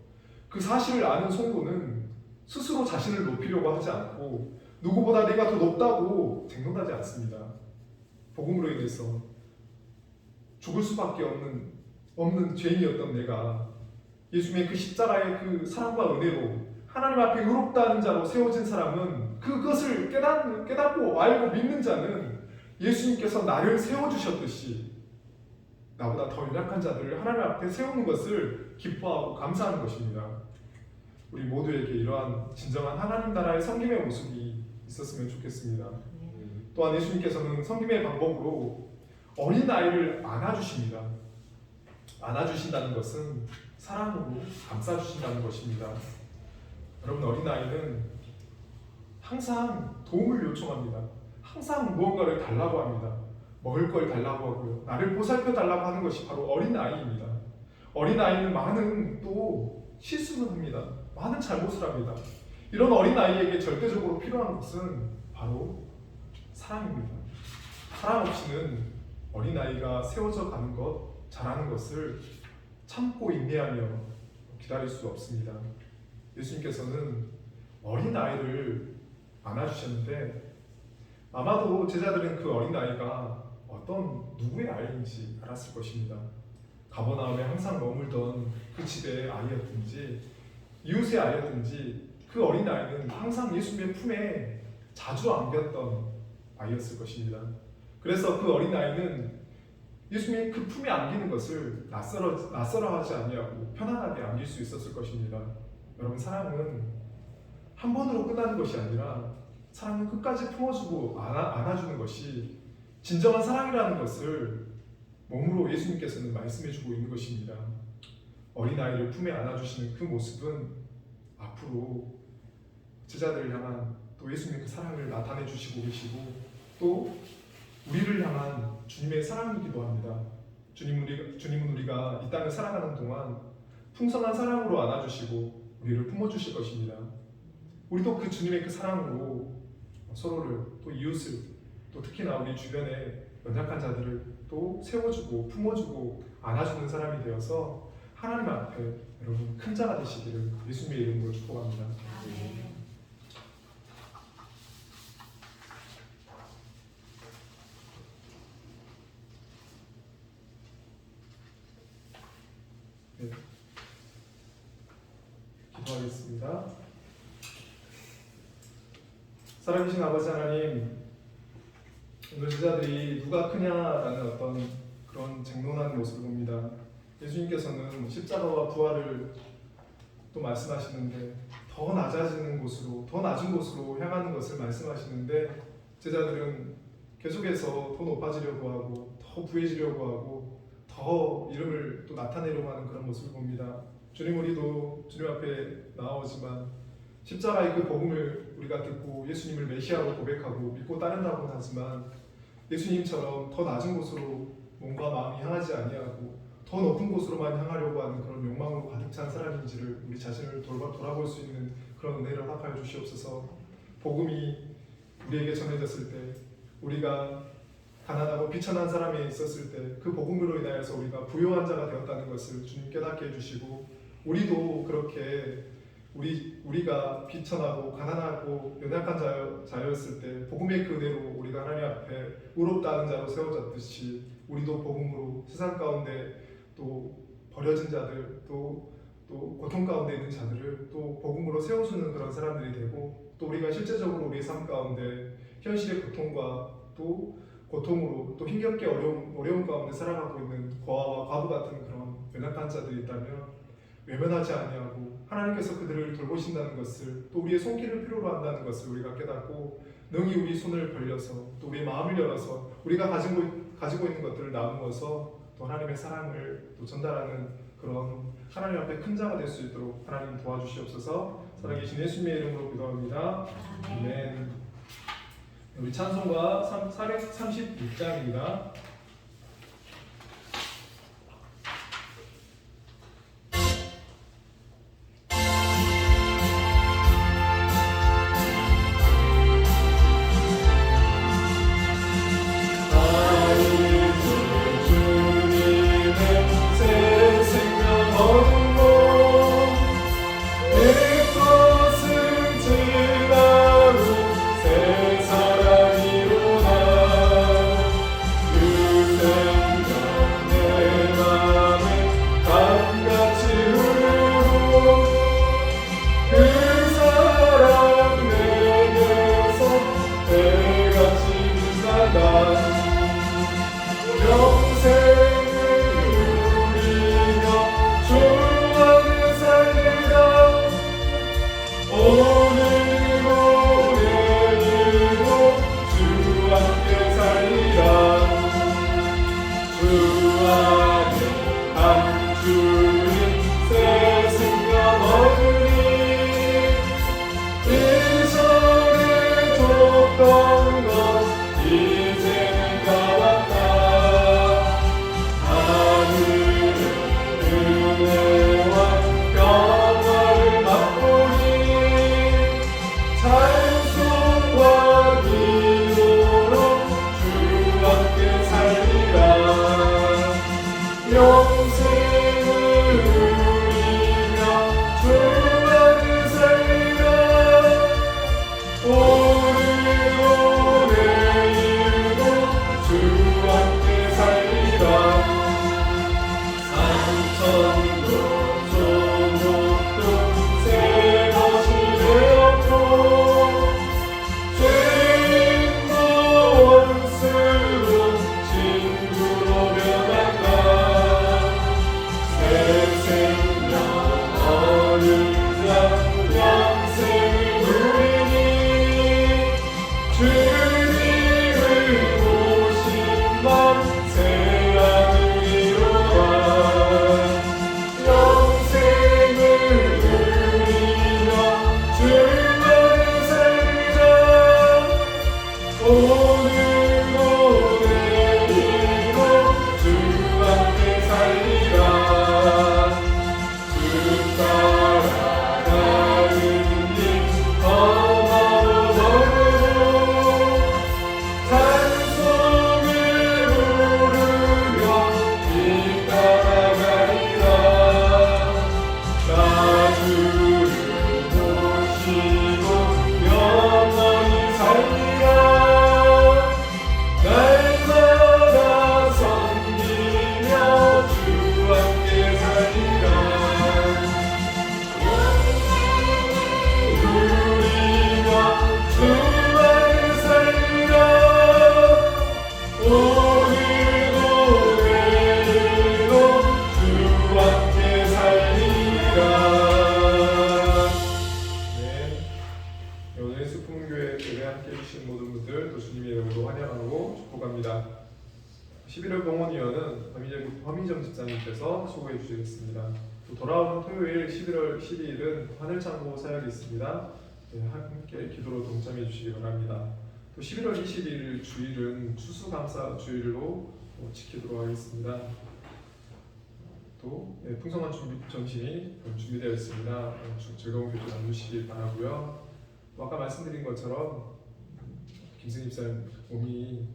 그 사실을 아는 성도는 스스로 자신을 높이려고 하지 않고 누구보다 내가 더 높다고 쟁론하지 않습니다. 복음으로 인해서 죽을 수밖에 없는 죄인이었던 내가 예수님의 그 십자가의 그 사랑과 은혜로 하나님 앞에 의롭다는 자로 세워진 사람은 그것을 깨닫고 알고 믿는 자는 예수님께서 나를 세워주셨듯이 나보다 더 연약한 자들을 하나님 앞에 세우는 것을 기뻐하고 감사하는 것입니다. 우리 모두에게 이러한 진정한 하나님 나라의 섬김의 모습이 있었으면 좋겠습니다. 또한 예수님께서는 섬김의 방법으로 어린아이를 안아주십니다. 안아주신다는 것은 사랑으로 감싸주신다는 것입니다. 여러분, 어린아이는 항상 도움을 요청합니다. 항상 무언가를 달라고 합니다. 먹을 걸 달라고 하고요. 나를 보살펴 달라고 하는 것이 바로 어린아이입니다. 어린아이는 많은 또 실수를 합니다. 많은 잘못을 합니다. 이런 어린아이에게 절대적으로 필요한 것은 바로 사랑입니다. 사랑 없이는 어린아이가 세워져 가는 것, 자라는 것을 참고 인내하며 기다릴 수 없습니다. 예수님께서는 어린아이를 안아주셨는데 아마도 제자들은 그 어린아이가 누구의 아이인지 알았을 것입니다. 가버나움에 항상 머물던 그 집의 아이였든지 이웃의 아이였든지 그 어린아이는 항상 예수님의 품에 자주 안겼던 아이였을 것입니다. 그래서 그 어린아이는 예수님의 그 품에 안기는 것을 낯설어하지 아니하고 편안하게 안길 수 있었을 것입니다. 여러분, 사랑은 한 번으로 끝나는 것이 아니라 사랑은 끝까지 품어주고 안아주는 것이 진정한 사랑이라는 것을 몸으로 예수님께서는 말씀해주고 있는 것입니다. 어린아이를 품에 안아주시는 그 모습은 앞으로 제자들을 향한 또 예수님의 그 사랑을 나타내 주시고 계시고 또 우리를 향한 주님의 사랑이기도 합니다. 주님은 우리가 이 땅을 살아가는 동안 풍성한 사랑으로 안아주시고 우리를 품어주실 것입니다. 우리도 그 주님의 그 사랑으로 서로를 또 이웃을 또 특히나 우리 주변에 연약한 자들을 또 세워주고 품어주고 안아주는 사람이 되어서 하나님 앞에 여러분 큰 자가 되시기를 예수님의 이름으로 축복합니다. 아멘. 네. 기도하겠습니다. 살아계신 아버지 하나님, 오늘 제자들이 누가 크냐라는 어떤 그런 쟁론하는 모습을 봅니다. 예수님께서는 십자가와 부활을 또 말씀하시는데 더 낮아지는 곳으로, 더 낮은 곳으로 향하는 것을 말씀하시는데 제자들은 계속해서 더 높아지려고 하고 더 부해지려고 하고 더 이름을 또 나타내려고 하는 그런 모습을 봅니다. 주님, 우리도 주님 앞에 나오지만 십자가의 그 복음을 우리가 듣고 예수님을 메시아로 고백하고 믿고 따른다고는 하지만 예수님처럼 더 낮은 곳으로 몸과 마음이 향하지 아니하고 더 높은 곳으로만 향하려고 하는 그런 욕망으로 가득 찬 사람인지를 우리 자신을 돌아볼 수 있는 그런 은혜를 허락하여 주시옵소서. 복음이 우리에게 전해졌을 때 우리가 가난하고 비천한 사람이 있었을 때 그 복음으로 인하여서 우리가 부요한 자가 되었다는 것을 주님 깨닫게 해주시고 우리도 그렇게 우리가 비천하고 가난하고 연약한 자였을 때 복음의 그 은혜로 우리가 하나님 앞에 의롭다는 자로 세워졌듯이 우리도 복음으로 세상 가운데 또 버려진 자들 또 고통 가운데 있는 자들을 또 복음으로 세워주는 그런 사람들이 되고 또 우리가 실제적으로 우리의 삶 가운데 현실의 고통과 또 고통으로 또 힘겹게 어려움 가운데 살아가고 있는 고아와 과부 같은 그런 연약한 자들이 있다면 외면하지 아니하고 하나님께서 그들을 돌보신다는 것을 또 우리의 손길을 필요로 한다는 것을 우리가 깨닫고 능히 우리 손을 벌려서 또 우리의 마음을 열어서 우리가 가지고 있는 것들을 나누어서 또 하나님의 사랑을 또 전달하는 그런 하나님 앞에 큰 자가 될 수 있도록 하나님 도와주시옵소서. 살아계신 예수님의 이름으로 기도합니다. 아멘. 우리 찬송가 436장입니다. 그 11월 병원위원은 허미정 집사님께서 수고해 주시겠습니다. 또 돌아오는 토요일 11월 12일은 하늘창고 사역이 있습니다. 네, 함께 기도로 동참해 주시기 바랍니다. 또 11월 20일 주일은 추수감사 주일로 지키도록 하겠습니다. 또 풍성한 점심이 준비되어 있습니다. 즐거운 교제 나누시길 바라고요. 또 아까 말씀드린 것처럼 김승희 집사님 몸이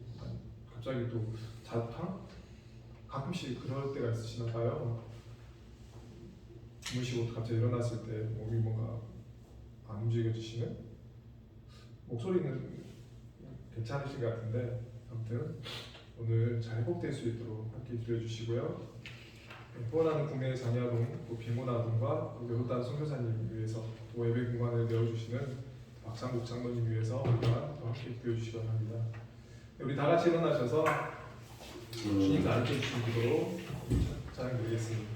갑자기 또 자탕? 가끔씩 그럴 때가 있으시나 봐요. 주무시고 갑자기 일어났을 때 몸이 뭔가 안 움직여지시는? 목소리는 괜찮으신 것 같은데 아무튼 오늘 잘 회복될 수 있도록 함께 기도해주시고요. 후원하는 국내 장야동, 또 비모나동과 외로단 선교사님 위해서 또 예배 공간을 내어주시는 박상국 장로님 위해서 우리가 또 함께 기도해주시기 바랍니다. 우리 다 같이 일어나셔서 주님 가르쳐 주신 기도로 찬양 드리겠습니다.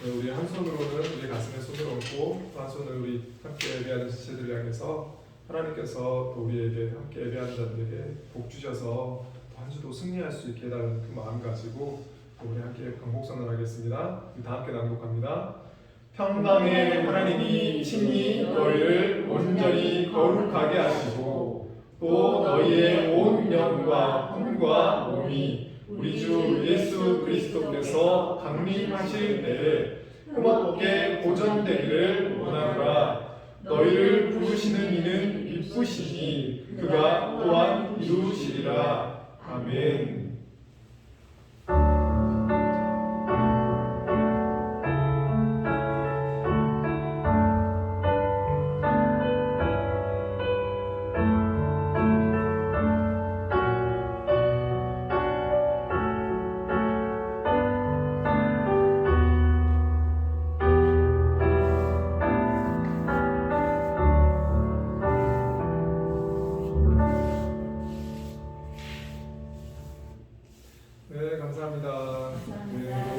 우리 한 손으로는 우리 가슴에 손을 얹고 또 한 손을 우리 함께 예배하는 지체들을 향해서 하나님께서 또 우리에게 함께 예배하는 자들에게 복 주셔서 한 주도 승리할 수 있게 해달라는 그 마음 가지고 우리 함께 강복선을 하겠습니다. 우리 다 함께 낭독합니다. 평강의 하나님이 친히 너희를 온전히 거룩하게 하시고 또 너희의 온 영과 혼과 몸이 우리 주 예수 그리스도께서 강림하실 때에 흠없게 보존되기를 원하노라. 너희를 부르시는 이는 이쁘시니 그가 또한 이루시리라. 아멘. 네, 감사합니다. 감사합니다.